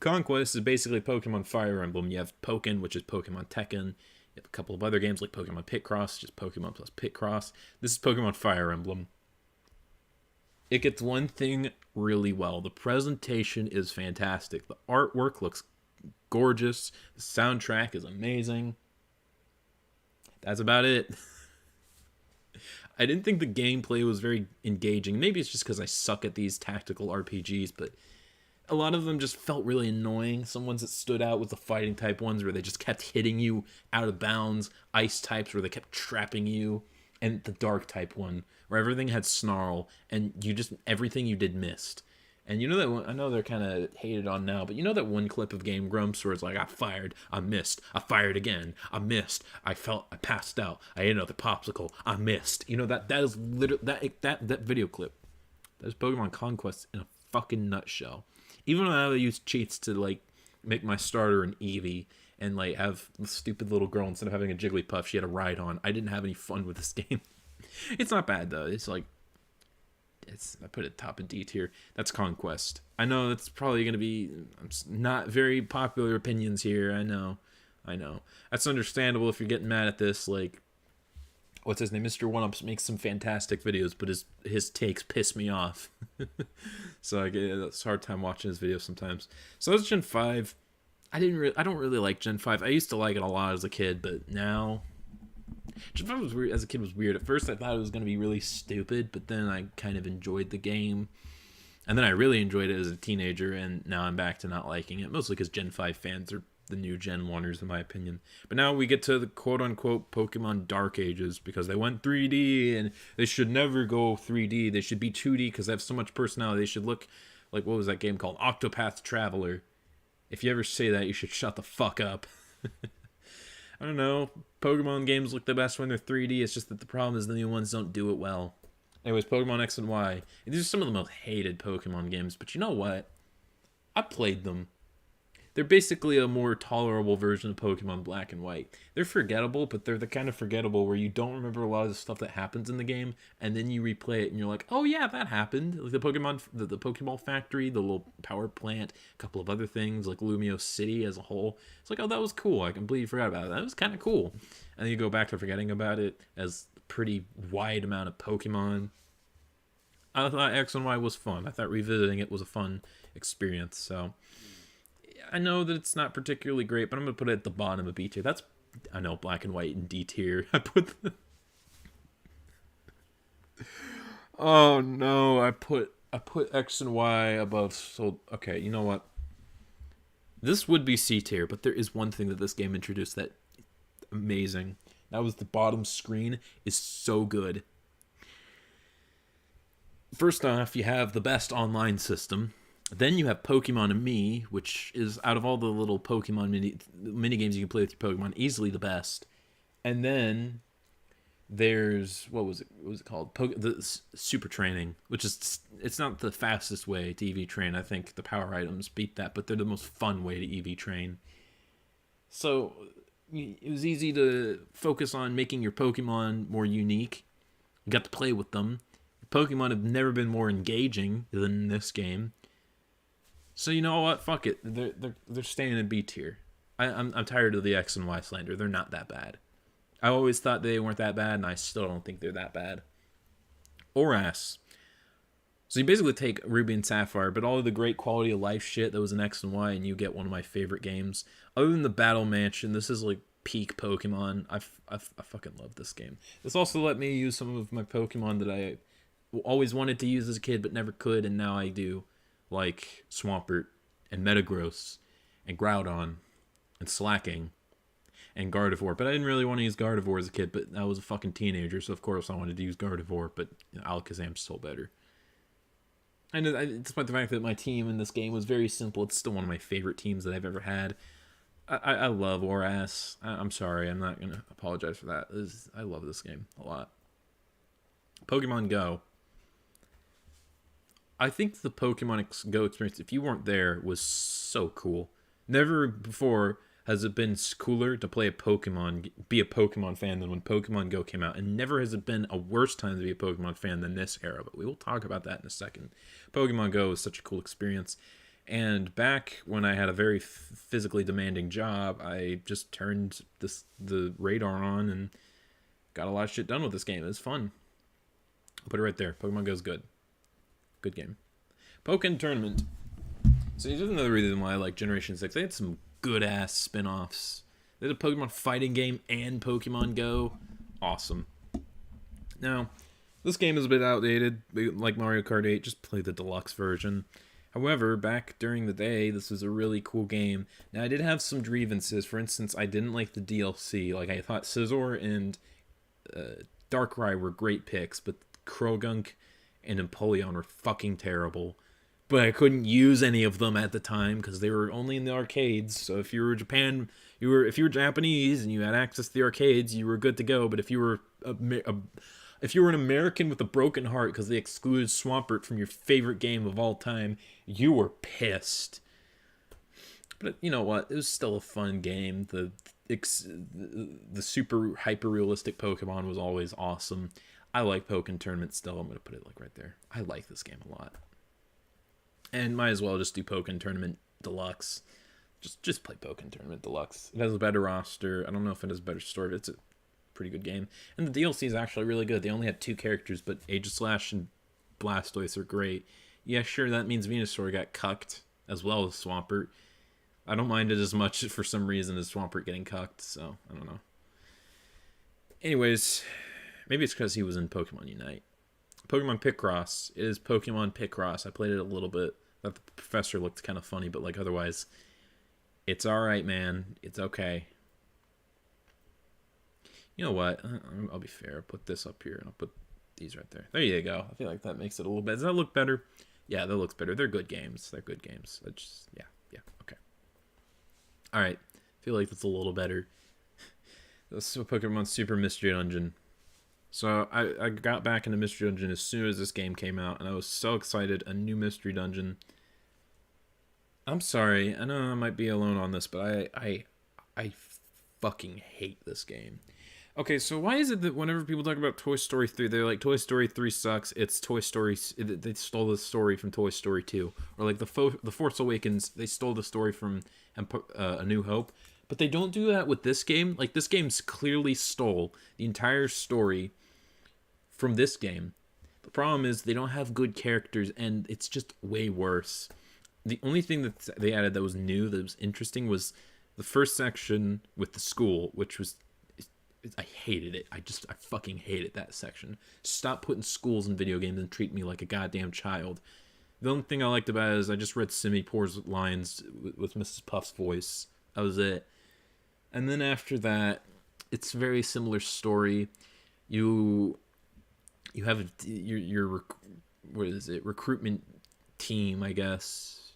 Conquest is basically Pokemon Fire Emblem. You have Pokken, which is Pokemon Tekken. You have a couple of other games like Pokemon Picross, just Pokemon plus Picross. This is Pokemon Fire Emblem. It gets one thing really well. The presentation is fantastic. The artwork looks gorgeous. The soundtrack is amazing. That's about it. I didn't think the gameplay was very engaging. Maybe it's just because I suck at these tactical RPGs, but a lot of them just felt really annoying. Some ones that stood out was the fighting type ones where they just kept hitting you out of bounds. Ice types where they kept trapping you. And the dark type one where everything had snarl and everything you did missed. And you know that one, I know they're kind of hated on now, but you know that one clip of Game Grumps where it's like, I fired, I missed, I fired again, I missed, I passed out, I ate another popsicle, I missed. You know, that is literally, that video clip. That is Pokemon Conquest in a fucking nutshell. Even when I use cheats to, like, make my starter an Eevee and, like, have the stupid little girl, instead of having a Jigglypuff, she had a ride on. I didn't have any fun with this game. It's not bad, though. It's, like, I put it top of D tier. That's Conquest. I know that's probably going to be not very popular opinions here. I know. That's understandable if you're getting mad at this, like, what's his name? Mr. One-Ups makes some fantastic videos, but his takes piss me off. So I get it's a hard time watching his videos sometimes. So that's Gen 5. I don't really like Gen 5. I used to like it a lot as a kid, but now Gen 5 was weird. As a kid was weird. At first I thought it was going to be really stupid, but then I kind of enjoyed the game. And then I really enjoyed it as a teenager, and now I'm back to not liking it, mostly because Gen 5 fans are the new Gen 1ers, in my opinion. But now we get to the quote-unquote Pokemon Dark Ages, because they went 3D, and they should never go 3D. They should be 2D, because they have so much personality. They should look Like, what was that game called? Octopath Traveler. If you ever say that, you should shut the fuck up. I don't know. Pokemon games look the best when they're 3D. It's just that the problem is the new ones don't do it well. Anyways, Pokemon X and Y. These are some of the most hated Pokemon games, but you know what? I played them. They're basically a more tolerable version of Pokemon Black and White. They're forgettable, but they're the kind of forgettable where you don't remember a lot of the stuff that happens in the game, and then you replay it and you're like, oh yeah, that happened. Like the Pokeball Factory, the little power plant, a couple of other things, like Lumio City as a whole. It's like, oh, that was cool. I completely forgot about it. That was kind of cool. And then you go back to forgetting about it as a pretty wide amount of Pokemon. I thought X and Y was fun. I thought revisiting it was a fun experience, so... I know that it's not particularly great, but I'm going to put it at the bottom of B tier. That's, I know, Black and White in D tier. I put oh no, I put X and Y above, so, okay, you know what? This would be C tier, but there is one thing that this game introduced that amazing. That was the bottom screen is so good. First off, you have the best online system. Then you have Pokemon and Me, which is, out of all the little Pokemon mini games you can play with your Pokemon, easily the best. And then there's, what was it called? The Super Training, which is, it's not the fastest way to EV train. I think the power items beat that, but they're the most fun way to EV train. So it was easy to focus on making your Pokemon more unique. You got to play with them. Pokemon have never been more engaging than this game. So you know what? Fuck it. They're staying in B tier. I'm tired of the X and Y slander. They're not that bad. I always thought they weren't that bad, and I still don't think they're that bad. ORAS. So you basically take Ruby and Sapphire, but all of the great quality of life shit that was in X and Y, and you get one of my favorite games. Other than the Battle Mansion, this is like peak Pokemon. I fucking love this game. This also let me use some of my Pokemon that I always wanted to use as a kid, but never could, and now I do. Like Swampert, and Metagross, and Groudon, and Slacking, and Gardevoir. But I didn't really want to use Gardevoir as a kid, but I was a fucking teenager, so of course I wanted to use Gardevoir, but Alakazam's still better. And despite the fact that my team in this game was very simple, it's still one of my favorite teams that I've ever had. I love ORAS. I'm sorry, I'm not going to apologize for that. I love this game a lot. Pokemon Go. I think the Pokemon Go experience, if you weren't there, was so cool. Never before has it been cooler to play be a Pokemon fan than when Pokemon Go came out. And never has it been a worse time to be a Pokemon fan than this era. But we will talk about that in a second. Pokemon Go is such a cool experience. And back when I had a very physically demanding job, I just turned the radar on and got a lot of shit done with this game. It was fun. I'll put it right there. Pokemon Go is good. Good game. Pokken Tournament. So here's another reason why I like Generation 6. They had some good-ass spin-offs. They had a Pokemon fighting game and Pokemon Go. Awesome. Now, this game is a bit outdated. Like Mario Kart 8, just play the deluxe version. However, back during the day, this was a really cool game. Now, I did have some grievances. For instance, I didn't like the DLC. Like, I thought Scizor and Darkrai were great picks, but Krogunk and Empoleon were fucking terrible. But I couldn't use any of them at the time because they were only in the arcades. So if you were if you were Japanese and you had access to the arcades, you were good to go. But if you were if you were an American with a broken heart because they excluded Swampert from your favorite game of all time, you were pissed. But you know what? It was still a fun game. The super hyper realistic Pokemon was always awesome. I like Pokken Tournament still. I'm going to put it like right there. I like this game a lot. And might as well just do Pokken Tournament Deluxe. Just play Pokken Tournament Deluxe. It has a better roster. I don't know if it has a better story, but it's a pretty good game. And the DLC is actually really good. They only have 2 characters, but Aegislash and Blastoise are great. Yeah, sure, that means Venusaur got cucked, as well as Swampert. I don't mind it as much for some reason as Swampert getting cucked, so I don't know. Anyways... Maybe it's because he was in Pokemon Unite. Pokemon Picross is Pokemon Picross. I played it a little bit. Thought the professor looked kind of funny, but like otherwise, it's alright, man. It's okay. You know what? I'll be fair. I'll put this up here, and I'll put these right there. There you go. I feel like that makes it a little better. Does that look better? Yeah, that looks better. They're good games. They're good games. I just, yeah, okay. All right. I feel like that's a little better. This is Pokemon Super Mystery Dungeon. So I got back into Mystery Dungeon as soon as this game came out, and I was so excited. A new Mystery Dungeon. I'm sorry. I know I might be alone on this, but I fucking hate this game. Okay, so why is it that whenever people talk about Toy Story 3, they're like, Toy Story 3 sucks, it's Toy Story... They stole the story from Toy Story 2. Or like the Force Awakens, they stole the story from A New Hope. But they don't do that with this game. Like, this game's clearly stole the entire story from this game. The problem is they don't have good characters, and it's just way worse. The only thing that they added that was new, that was interesting, was the first section with the school, which was... I hated it. I fucking hated that section. Stop putting schools in video games and treat me like a goddamn child. The only thing I liked about it is I just read Simi Poor's lines with Mrs. Puff's voice. That was it. And then after that, it's a very similar story. You have your what is it? Recruitment team, I guess.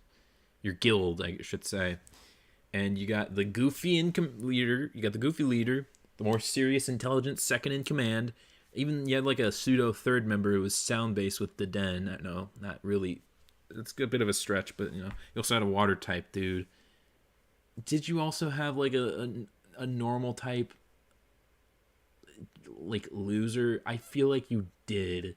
Your guild, I should say. And you got the goofy leader. You got the goofy leader. The more serious, intelligent second in command. Even you had like a pseudo third member who was sound based with the den. No, not really. It's a bit of a stretch, but you also had a water type dude. Did you also have like a normal type like loser? I feel like you did.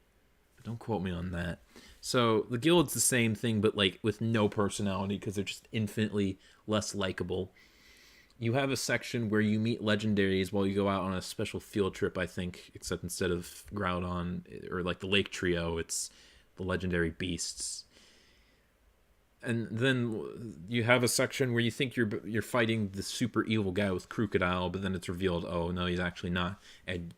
But don't quote me on that. So the guild's the same thing, but like with no personality because they're just infinitely less likable. You have a section where you meet legendaries while you go out on a special field trip, I think, except instead of Groudon or like the Lake Trio, it's the legendary beasts. And then you have a section where you think you're fighting the super evil guy with Crocodile, but then it's revealed, oh no, he's actually not. And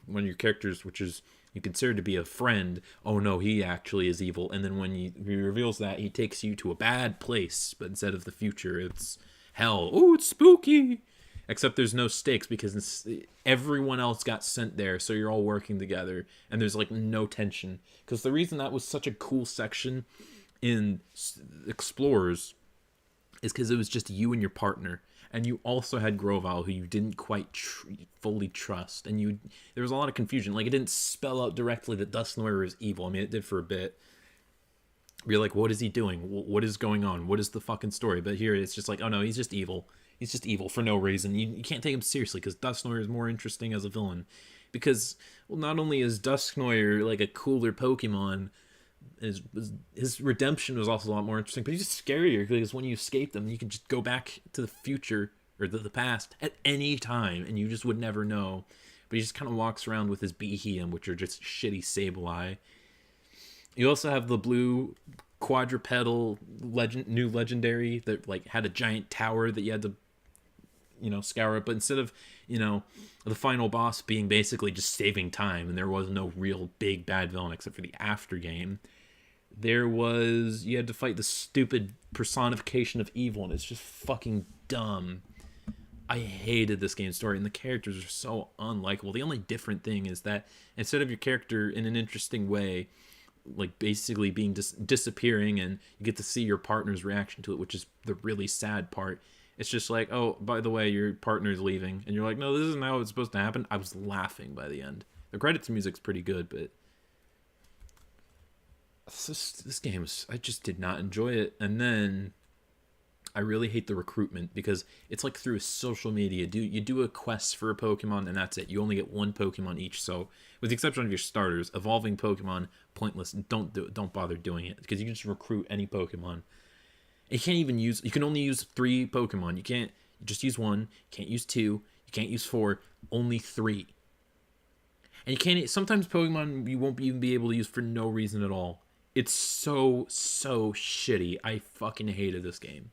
one of your characters, which is you consider to be a friend, oh no, he actually is evil. And then when he reveals that, he takes you to a bad place, but instead of the future, it's hell. Oh, it's spooky. Except there's no stakes because everyone else got sent there, so you're all working together, and there's like no tension. Because the reason that was such a cool section in Explorers is because it was just you and your partner, and you also had Grovyle, who you didn't quite fully trust, and there was a lot of confusion. Like, it didn't spell out directly that Dusknoir is evil. I mean, it did for a bit. You're like, what is he doing? What is going on? What is the fucking story? But here it's just like, oh no, he's just evil. He's just evil for no reason. You can't take him seriously because Dusknoir is more interesting as a villain. Because, well, not only is Dusknoir like a cooler Pokemon, his redemption was also a lot more interesting, but he's just scarier because when you escape them, you can just go back to the future or the past at any time and you just would never know. But he just kind of walks around with his Behem, which are just shitty Sableye. You also have the blue quadrupedal new legendary that like had a giant tower that you had to scour it, but instead of the final boss being basically just saving time and there was no real big bad villain except for the after game, you had to fight the stupid personification of evil, and it's just fucking dumb. I hated this game's story, and the characters are so unlikable. The only different thing is that instead of your character in an interesting way like basically being disappearing and you get to see your partner's reaction to it, which is the really sad part, it's just like, oh, by the way, your partner's leaving, and you're like, no, this isn't how it's supposed to happen. I was laughing by the end. The credits music's pretty good, but this game I just did not enjoy it. And then I really hate the recruitment because it's like through social media. You do a quest for a Pokemon and that's it. You only get one Pokemon each. So with the exception of your starters, evolving Pokemon, pointless. Don't bother doing it because you can just recruit any Pokemon. You can only use 3 Pokemon. You just use 1. You can't use 2. You can't use 4. Only 3. And you can't, sometimes Pokemon you won't even be able to use for no reason at all. It's so shitty. I fucking hated this game.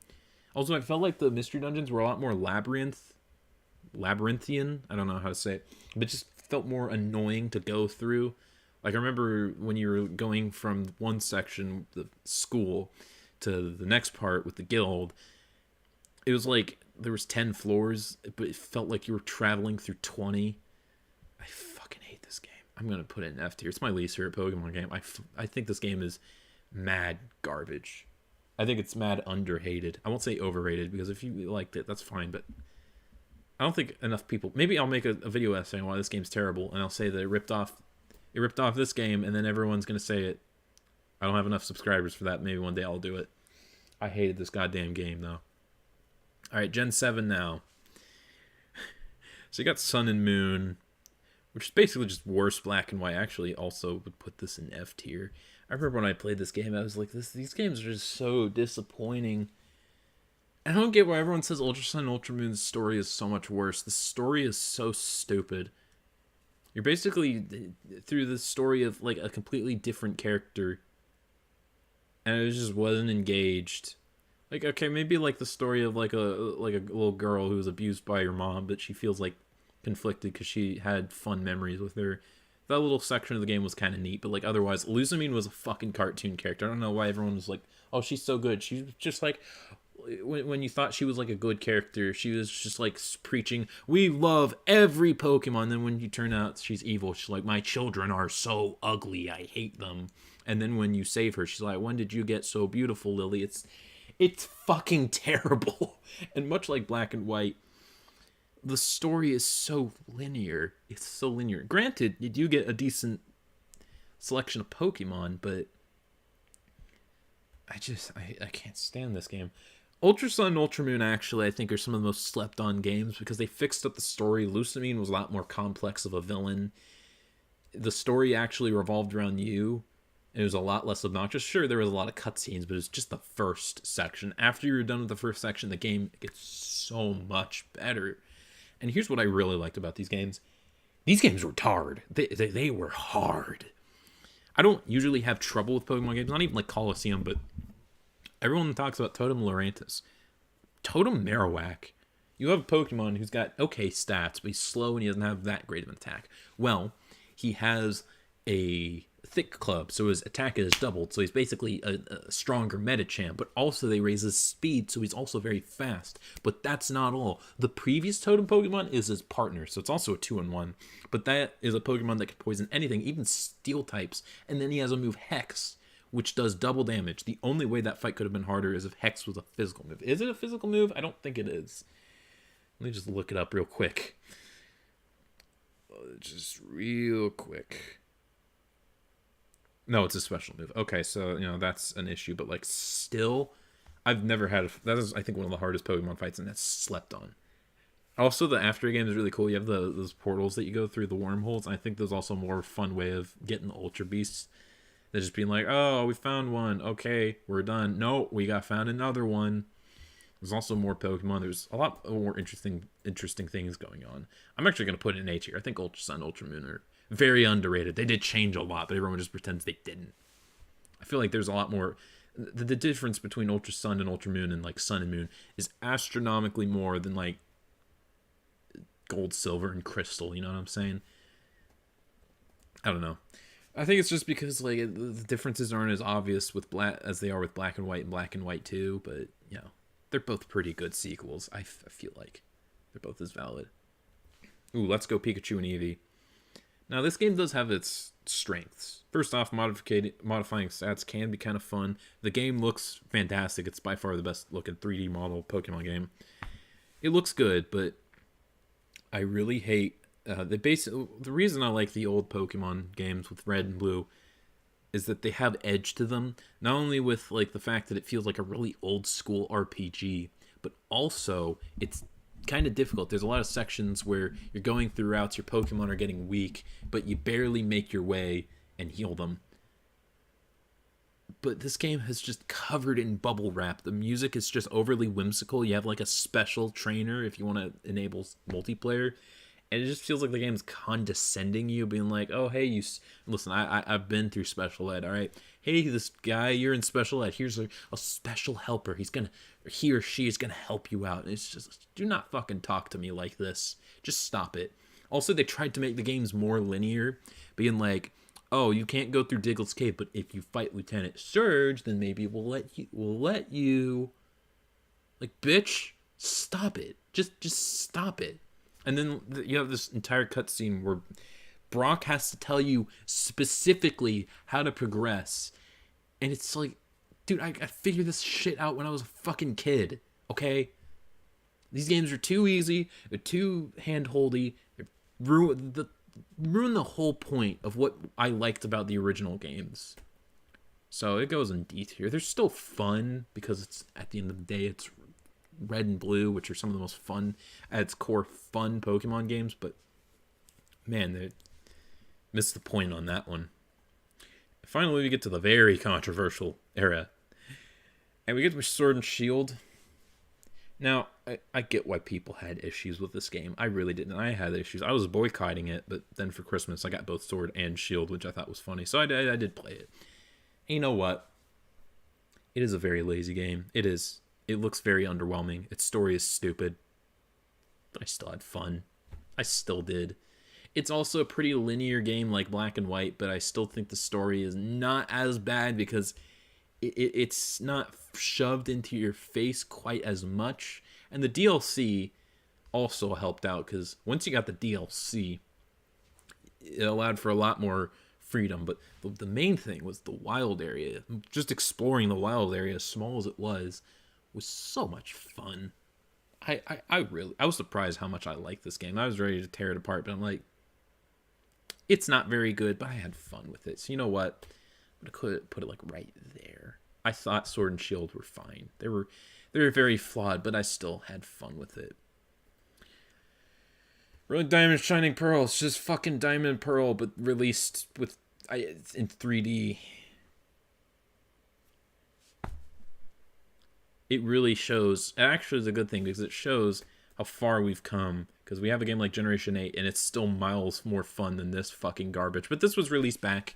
Also, I felt like the mystery dungeons were a lot more labyrinthian. I don't know how to say it, but it just felt more annoying to go through. Like, I remember when you were going from one section, the school, to the next part with the guild, it was like there was 10 floors, but it felt like you were traveling through 20. I fucking hate this game. I'm going to put it in F tier. It's my least favorite Pokemon game. I think this game is mad garbage. I think it's mad underhated. I won't say overrated, because if you liked it, that's fine, but I don't think enough people. Maybe I'll make a video essay on why this game's terrible, and I'll say that it ripped off this game, and then everyone's gonna say it. I don't have enough subscribers for that. Maybe one day I'll do it. I hated this goddamn game, though. Alright, Gen 7 now. So you got Sun and Moon, which is basically just worse Black and White. I actually also would put this in F tier. I remember when I played this game, I was like, these games are just so disappointing. I don't get why everyone says Ultra Sun and Ultra Moon's story is so much worse. The story is so stupid. You're basically through the story of like a completely different character, and I just wasn't engaged. Like, okay, maybe like the story of like a little girl who was abused by her mom, but she feels like conflicted because she had fun memories with her. That little section of the game was kind of neat, but like otherwise, Luzamine was a fucking cartoon character. I don't know why everyone was like, "Oh, she's so good." She was just like, when you thought she was like a good character, she was just like preaching, "We love every Pokemon." Then when you turn out she's evil, she's like, "My children are so ugly, I hate them." And then when you save her, she's like, "When did you get so beautiful, Lily?" It's fucking terrible. And much like Black and White, the story is so linear. It's so linear. Granted, you do get a decent selection of Pokemon, but I can't stand this game. Ultra Sun and Ultra Moon, actually, I think are some of the most slept-on games because they fixed up the story. Lusamine was a lot more complex of a villain. The story actually revolved around you. It was a lot less obnoxious. Sure, there was a lot of cutscenes, but it was just the first section. After you're done with the first section, the game gets so much better. And here's what I really liked about these games. These games were hard. They were hard. I don't usually have trouble with Pokemon games, not even like Colosseum, but everyone talks about Totem Lurantis. Totem Marowak. You have a Pokemon who's got okay stats, but he's slow and he doesn't have that great of an attack. Well, he has a thick club, so his attack is doubled, so he's basically a stronger Medicham, but also they raise his speed, so he's also very fast. But that's not all. The previous Totem Pokemon is his partner, so it's also a 2-in-1, but that is a Pokemon that can poison anything, even steel types, and then he has a move Hex, which does double damage. The only way that fight could have been harder is if Hex was a physical move. Is it a physical move? I don't think it is. Let me just look it up real quick. Just real quick. No, it's a special move. Okay, so, that's an issue, but, like, still, I've never had that is, I think, one of the hardest Pokemon fights, and that's slept on. Also, the after game is really cool. You have those portals that you go through, the wormholes, and I think there's also a more fun way of getting the Ultra Beasts than just being like, "Oh, we found one. Okay, we're done." No, we found another one. There's also more Pokemon. There's a lot more interesting things going on. I'm actually going to put it in A tier. I think Ultra Sun, Ultra Moon are very underrated. They did change a lot, but everyone just pretends they didn't. I feel like there's a lot more. The difference between Ultra Sun and Ultra Moon and like Sun and Moon is astronomically more than like Gold, Silver, and Crystal. You know what I'm saying? I don't know. I think it's just because like the differences aren't as obvious with Black as they are with Black and White 2. But they're both pretty good sequels. I feel like they're both as valid. Ooh, Let's Go Pikachu and Eevee. Now, this game does have its strengths. First off, modifying stats can be kind of fun. The game looks fantastic. It's by far the best looking 3D model Pokemon game. It looks good, but I really hate the reason I like the old Pokemon games with Red and Blue is that they have edge to them. Not only with like the fact that it feels like a really old school RPG, but also it's kind of difficult. There's a lot of sections where you're going through routes, your Pokemon are getting weak, but you barely make your way and heal them. But this game has just covered in bubble wrap. The music is just overly whimsical. You have like a special trainer if you want to enable multiplayer. And it just feels like the game's condescending you, being like, "Oh, hey, listen, I've been through special ed, all right? Hey, this guy, you're in special ed. Here's a special helper. He or she is gonna help you out." And it's just, do not fucking talk to me like this. Just stop it. Also, they tried to make the games more linear, being like, "Oh, you can't go through Diggle's Cave, but if you fight Lieutenant Surge, then maybe we'll let you." Like, bitch, stop it. Just stop it. And then you have this entire cutscene where Brock has to tell you specifically how to progress. And it's like, dude, I figured this shit out when I was a fucking kid, okay? These games are too easy, they're too hand-holdy, ruin the whole point of what I liked about the original games. So it goes in D tier. They're still fun because it's, at the end of the day, it's red and blue, which are some of the most fun, at its core, fun Pokemon games. But man, they missed the point on that one. Finally, we get to the very controversial era, and we get to Sword and Shield. Now, I get why people had issues with this game. I really didn't. I had issues. I was boycotting it, but then for Christmas, I got both Sword and Shield, which I thought was funny. So I did play it. And you know what? It is a very lazy game. It is. It looks very underwhelming. Its story is stupid. But I still had fun. I still did. It's also a pretty linear game like Black and White, but I still think the story is not as bad because it's not shoved into your face quite as much. And the DLC also helped out because once you got the DLC, it allowed for a lot more freedom. But the main thing was the wild area. Just exploring the wild area, as small as it was so much fun. I was surprised how much I liked this game. I was ready to tear it apart, but I'm like, it's not very good, but I had fun with it. So you know what? I'm gonna put it like right there. I thought Sword and Shield were fine. They were very flawed, but I still had fun with it. Really, Diamond Shining Pearl. It's just fucking Diamond and Pearl, but released with in 3D. It really shows. Actually, it's a good thing because it shows how far we've come. Because we have a game like Generation 8, and it's still miles more fun than this fucking garbage. But this was released back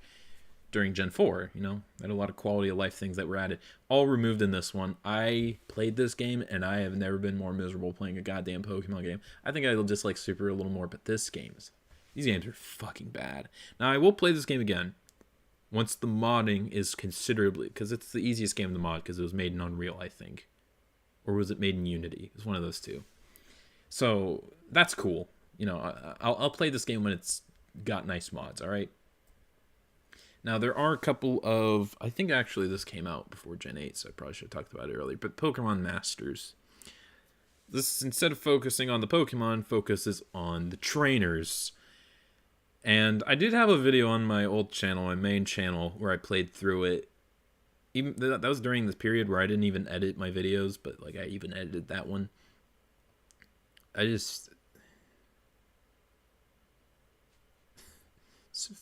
during Gen 4, you know? Had a lot of quality of life things that were added. All removed in this one. I played this game, and I have never been more miserable playing a goddamn Pokemon game. I think I just like Super a little more, but these games are fucking bad. Now, I will play this game again once the modding is considerably... Because it's the easiest game to mod, because it was made in Unreal, I think. Or was it made in Unity? It's one of those two. So that's cool. You know, I'll play this game when it's got nice mods, all right? Now, there are a couple of... I think actually this came out before Gen 8, so I probably should have talked about it earlier. But Pokemon Masters. This, instead of focusing on the Pokemon, focuses on the trainers. And I did have a video on my old channel, my main channel, where I played through it. Even that was during this period where I didn't even edit my videos, but like I even edited that one. It's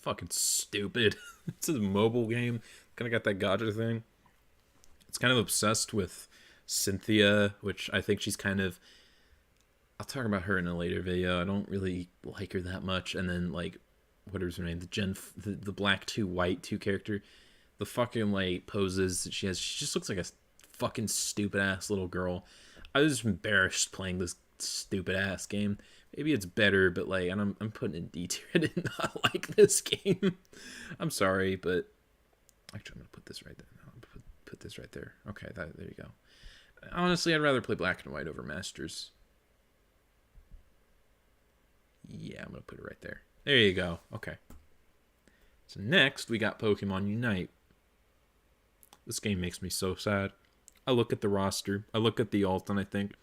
fucking stupid. It's a mobile game. Kind of got that gotcha thing. It's kind of obsessed with Cynthia, which I think she's kind of... I'll talk about her in a later video. I don't really like her that much. And then, like, what is her name? The black 2, white 2 character. The fucking, like, poses that she has. She just looks like a fucking stupid-ass little girl. I was just embarrassed playing this stupid-ass game. Maybe it's better, but, like, and I'm putting in D tier. I did not like this game. I'm sorry, but... Actually, I'm going to put this right there. No, put this right there. Okay, there you go. Honestly, I'd rather play Black and White over Masters. Yeah, I'm going to put it right there. There you go. Okay. So next, we got Pokemon Unite. This game makes me so sad. I look at the roster, I look at the alt, and I think,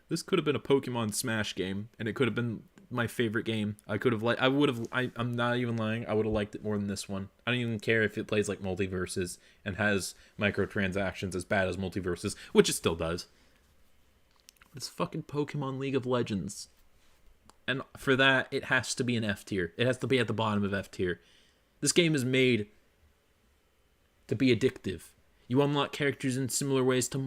this could have been a Pokemon Smash game, and it could have been my favorite game. I'm not even lying, I would have liked it more than this one. I don't even care if it plays like Multiverses and has microtransactions as bad as Multiverses, which it still does. It's fucking Pokemon League of Legends. And for that, it has to be an F tier. It has to be at the bottom of F tier. This game is made to be addictive. You unlock characters in similar ways to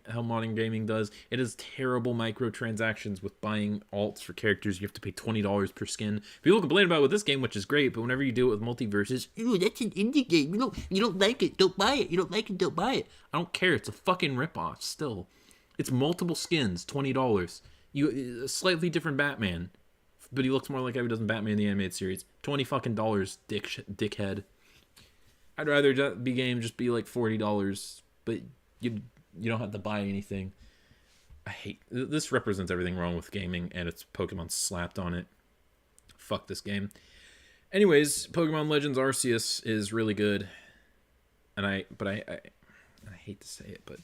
how modern gaming does. It has terrible microtransactions with buying alts for characters. You have to pay $20 per skin. People complain about it with this game, which is great, but whenever you do it with Multiverses, ooh, that's an indie game. You don't like it, don't buy it. You don't like it, don't buy it. I don't care. It's a fucking ripoff still. It's multiple skins, $20. A slightly different Batman, but he looks more like how he does in Batman the Animated Series. $20 fucking dickhead. I'd rather the game just be like $40, but you don't have to buy anything. I hate this. Represents everything wrong with gaming, and it's Pokemon slapped on it. Fuck this game. Anyways, Pokemon Legends Arceus is really good. I hate to say it, but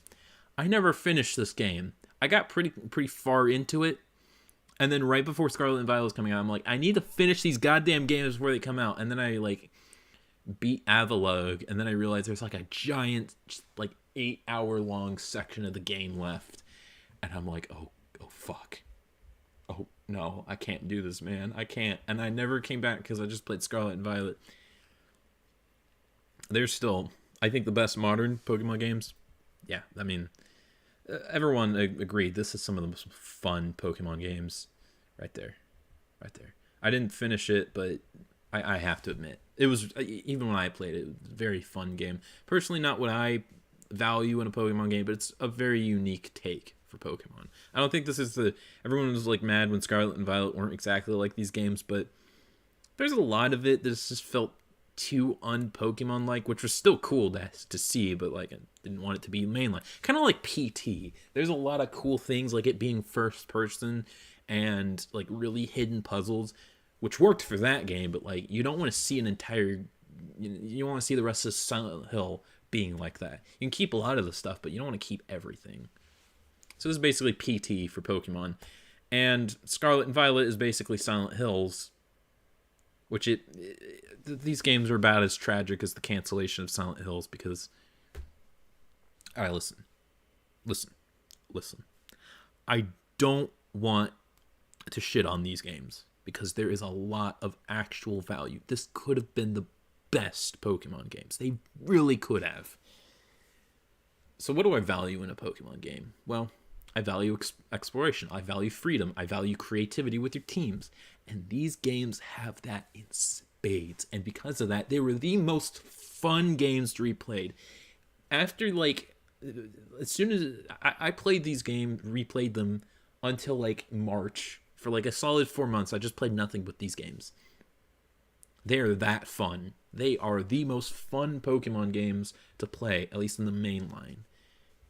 I never finished this game. I got pretty far into it, and then right before Scarlet and Violet was coming out, I'm like, I need to finish these goddamn games before they come out. And then I like beat Avalugg, and then I realized there's like a giant, like 8-hour long section of the game left, and I'm like, oh fuck, oh no, I can't do this, man, I can't. And I never came back because I just played Scarlet and Violet. They're still, I think, the best modern Pokemon games. Yeah, I mean, everyone agreed this is some of the most fun Pokemon games. Right there. I didn't finish it, but I have to admit, it was, even when I played it, it was a very fun game. Personally, not what I value in a Pokemon game, but it's a very unique take for Pokemon. I don't think this is everyone was like mad when Scarlet and Violet weren't exactly like these games, but there's a lot of it that just felt too un-Pokemon like, which was still cool to see, but like I didn't want it to be mainline. Kind of like PT. There's a lot of cool things, like it being first person and like really hidden puzzles, which worked for that game, but like you don't want to see an entire, you want to see the rest of Silent Hill being like that. You can keep a lot of the stuff, but you don't want to keep everything. So this is basically PT for Pokemon, and Scarlet and Violet is basically Silent Hills, which these games are about as tragic as the cancellation of Silent Hills, because, all right, listen. I don't want to shit on these games, because there is a lot of actual value. This could have been the best Pokemon games. They really could have. So what do I value in a Pokemon game? Well, I value exploration. I value freedom. I value creativity with your teams. And these games have that in spades. And because of that, they were the most fun games to replay. After, like, as soon as I played these games, replayed them until, like, March. For, like, a solid 4 months, I just played nothing but these games. They're that fun. They are the most fun Pokemon games to play, at least in the main line.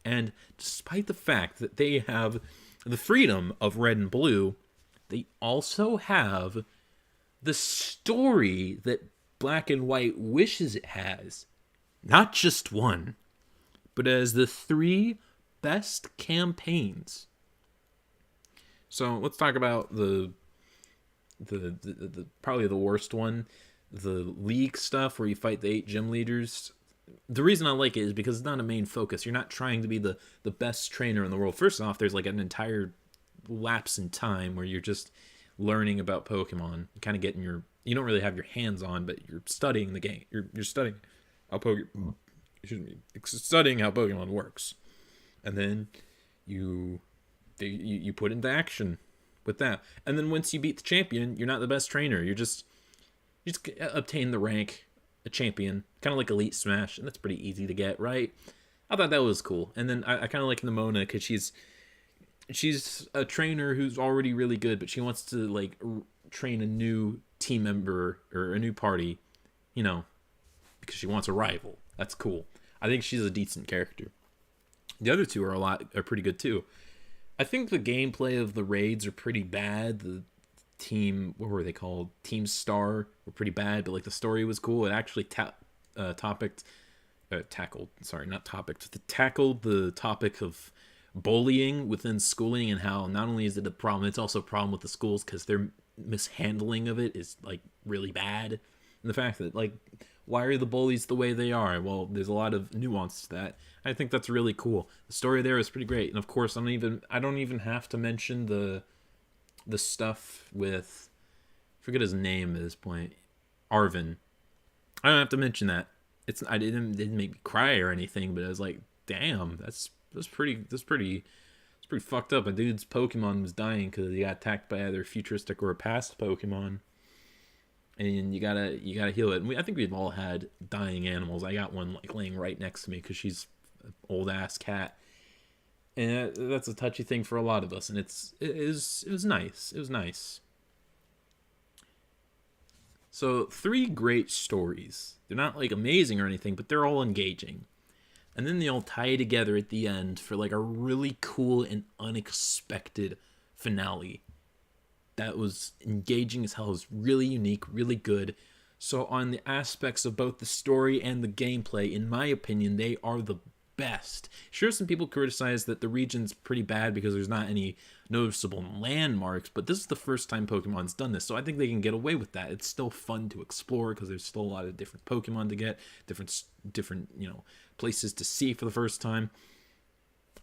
And despite the fact that they have the freedom of Red and Blue, they also have the story that Black and White wishes it has. Not just one, but as the 3 best campaigns. So let's talk about the probably the worst one, the League stuff where you fight the 8 gym leaders. The reason I like it is because it's not a main focus. You're not trying to be the best trainer in the world. First off, there's like an entire lapse in time where you're just learning about Pokemon, kind of getting you don't really have your hands on, but you're studying the game. You're studying how studying how Pokemon works, and then you put into action with that. And then once you beat the champion, you're not the best trainer. You just obtain the rank a champion, kind of like Elite Smash, and that's pretty easy to get, right? I thought that was cool. And then I kind of like Nimona because she's a trainer who's already really good, but she wants to like train a new team member or a new party, because she wants a rival. That's cool. I think she's a decent character. The other two are pretty good too. I think the gameplay of the raids are pretty bad. The team, what were they called? Team Star were pretty bad, but like the story was cool. It actually tackled the topic of bullying within schooling, and how not only is it a problem, it's also a problem with the schools because their mishandling of it is like really bad. And the fact that like, why are the bullies the way they are? Well, there's a lot of nuance to that. I think that's really cool. The story there is pretty great, and of course, I don't even have to mention the stuff with, I forget his name at this point, Arvin. I don't have to mention that. It didn't make me cry or anything, but I was like, damn, that's pretty fucked up. A dude's Pokemon was dying because he got attacked by either a futuristic or a past Pokemon, and you gotta heal it. And I think we've all had dying animals. I got one like laying right next to me because she's an old ass cat. And that's a touchy thing for a lot of us, and it was nice. It was nice. So 3 great stories. They're not like amazing or anything, but they're all engaging. And then they all tie together at the end for like a really cool and unexpected finale. That was engaging as hell. It was really unique, really good. So on the aspects of both the story and the gameplay, in my opinion, they are the best. Sure, some people criticize that the region's pretty bad because there's not any noticeable landmarks, but this is the first time Pokemon's done this, so I think they can get away with that. It's still fun to explore because there's still a lot of different Pokemon to get, different places to see for the first time.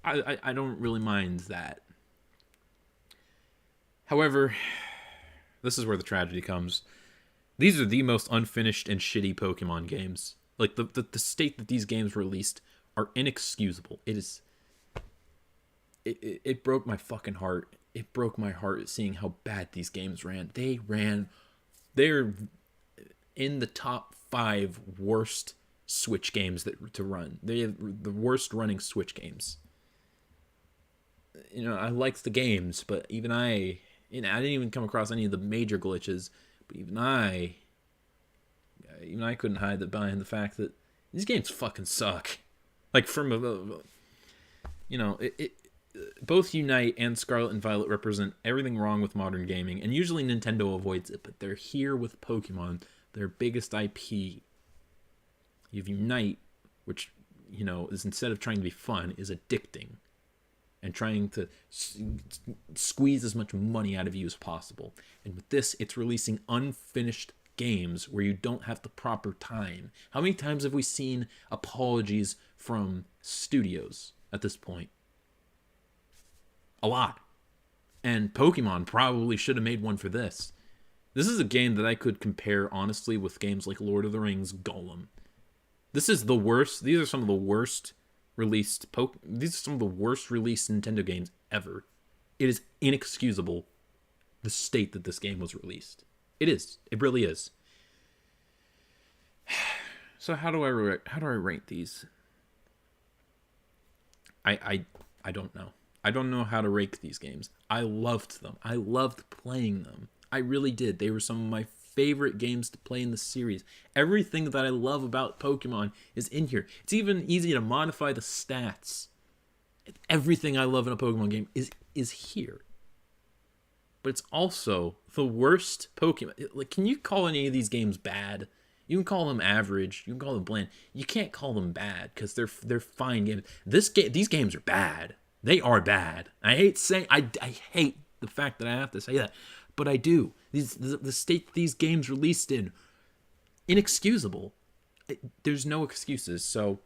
I don't really mind that. However, this is where the tragedy comes. These are the most unfinished and shitty Pokemon games. Like, the state that these games released are inexcusable. It broke my fucking heart. It broke my heart seeing how bad these games ran. They're in the top 5 worst Switch games to run. They have the worst running Switch games. I liked the games, but even I didn't even come across any of the major glitches. But even I couldn't hide behind the fact that these games fucking suck. Like, both Unite and Scarlet and Violet represent everything wrong with modern gaming, and usually Nintendo avoids it, but they're here with Pokemon, their biggest IP. You have Unite, which, is, instead of trying to be fun, is addicting, and trying to squeeze as much money out of you as possible. And with this, it's releasing unfinished games where you don't have the proper time. How many times have we seen apologies from studios at this point? A lot. And Pokemon probably should have made one for this. This is a game that I could compare, honestly, with games like Lord of the Rings Golem. This is the worst. These are some of the worst released Nintendo games ever. It is inexcusable the state that this game was released. It is. It really is. So how do I rate these? I don't know. I don't know how to rank these games. I loved them. I loved playing them. I really did. They were some of my favorite games to play in the series. Everything that I love about Pokemon is in here. It's even easy to modify the stats. Everything I love in a Pokemon game is here. But it's also the worst Pokemon. Like, can you call any of these games bad? You can call them average. You can call them bland. You can't call them bad because they're fine games. These games are bad. They are bad. I hate the fact that I have to say that, but I do. The state that these games released in, inexcusable. There's no excuses. So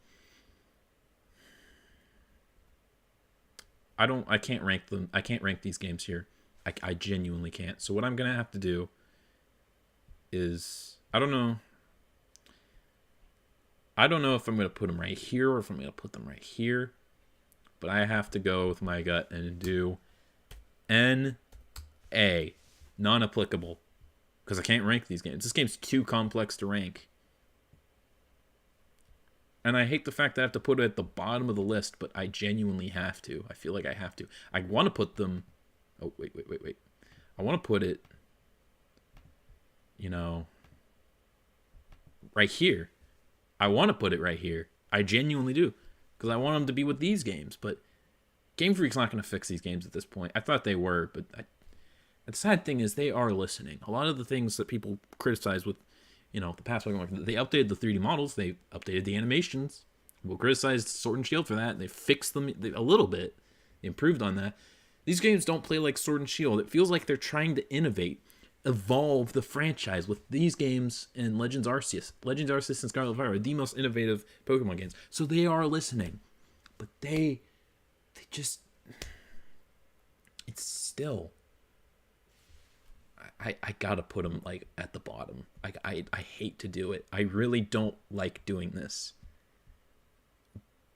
I can't rank them. I can't rank these games here. I genuinely can't. So what I'm gonna have to do is, I don't know if I'm gonna put them right here or if I'm gonna put them right here. But I have to go with my gut and do N-A, non-applicable, because I can't rank these games. This game's too complex to rank. And I hate the fact that I have to put it at the bottom of the list, but I genuinely have to. I feel like I have to. I want to put them... Oh, wait. I want to put it, right here. I want to put it right here. I genuinely do. Because I want them to be with these games, but Game Freak's not going to fix these games at this point. I thought they were, but the sad thing is they are listening. A lot of the things that people criticize with, the past Pokemon, they updated the 3D models, they updated the animations. People criticized Sword and Shield for that. They fixed them a little bit. They improved on that. These games don't play like Sword and Shield. It feels like they're trying to innovate, evolve the franchise with these games and Legends Arceus. Legends Arceus and Scarlet Fire are the most innovative Pokemon games. So they are listening. But they just... It's still... I gotta put them, like, at the bottom. I hate to do it. I really don't like doing this.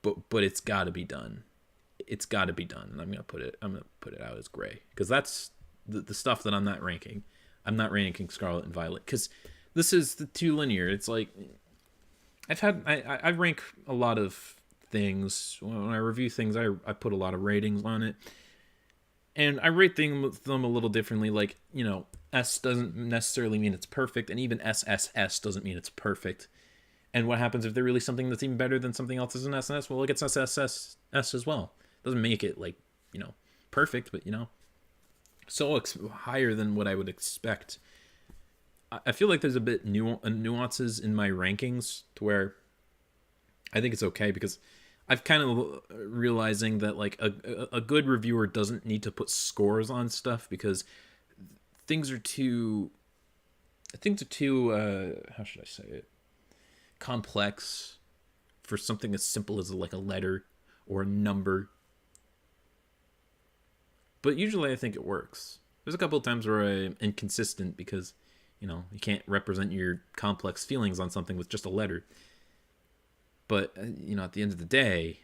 But it's gotta be done. It's gotta be done. And I'm gonna put it out as gray. Because that's the stuff that I'm not ranking. I'm not ranking Scarlet and Violet because this is too linear. It's like I rank a lot of things. When I review things, I put a lot of ratings on it, and I rate them a little differently. Like, S doesn't necessarily mean it's perfect, and even SSS doesn't mean it's perfect. And what happens if they release something that's even better than something else as an SNS? Well, it gets SSS as well. Doesn't make it like perfect, but so higher than what I would expect. I feel like there's a bit nuances in my rankings to where I think it's okay because I've kind of realizing that like a good reviewer doesn't need to put scores on stuff because things are too how should I say it, complex for something as simple as like a letter or a number. But usually I think it works. There's a couple of times where I'm inconsistent because, you can't represent your complex feelings on something with just a letter. But, at the end of the day,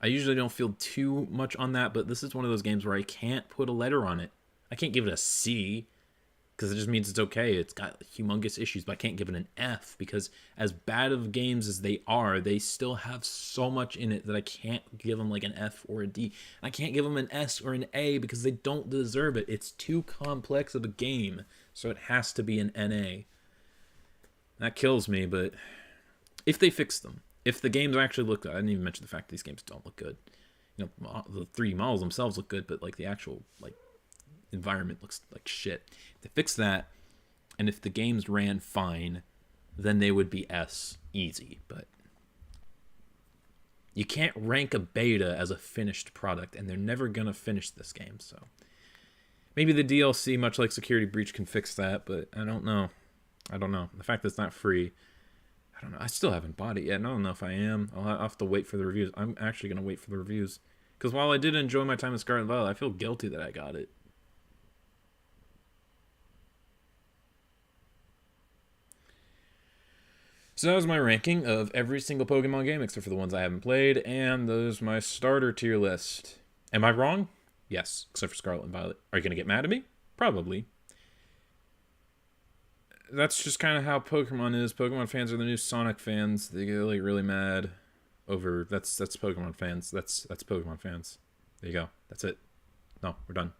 I usually don't feel too much on that, but this is one of those games where I can't put a letter on it. I can't give it a C because it just means it's okay. It's got humongous issues, but I can't give it an F because as bad of games as they are, they still have so much in it that I can't give them like an F or a D. I can't give them an S or an A because they don't deserve it. It's too complex of a game, so it has to be an NA. That kills me, but if they fix them, if the games actually look good, I didn't even mention the fact that these games don't look good. The 3D models themselves look good, but like the actual like environment looks like shit. If they fix that, and if the games ran fine, then they would be S easy. But you can't rank a beta as a finished product, and they're never gonna finish this game. So maybe the DLC, much like Security Breach, can fix that, but I don't know. The fact that it's not free, I don't know. I still haven't bought it yet. I don't know if I am. I'll have to wait for the reviews. I'm actually gonna wait for the reviews because while I did enjoy my time in Scarlet Violet, I feel guilty that I got it. So that was my ranking of every single Pokemon game except for the ones I haven't played, and those my starter tier list. Am I wrong? Yes, except for Scarlet and Violet. Are you going to get mad at me? Probably. That's just kind of how Pokemon is. Pokemon fans are the new Sonic fans. They get like really mad over... That's Pokemon fans. That's Pokemon fans. There you go. That's it. No, we're done.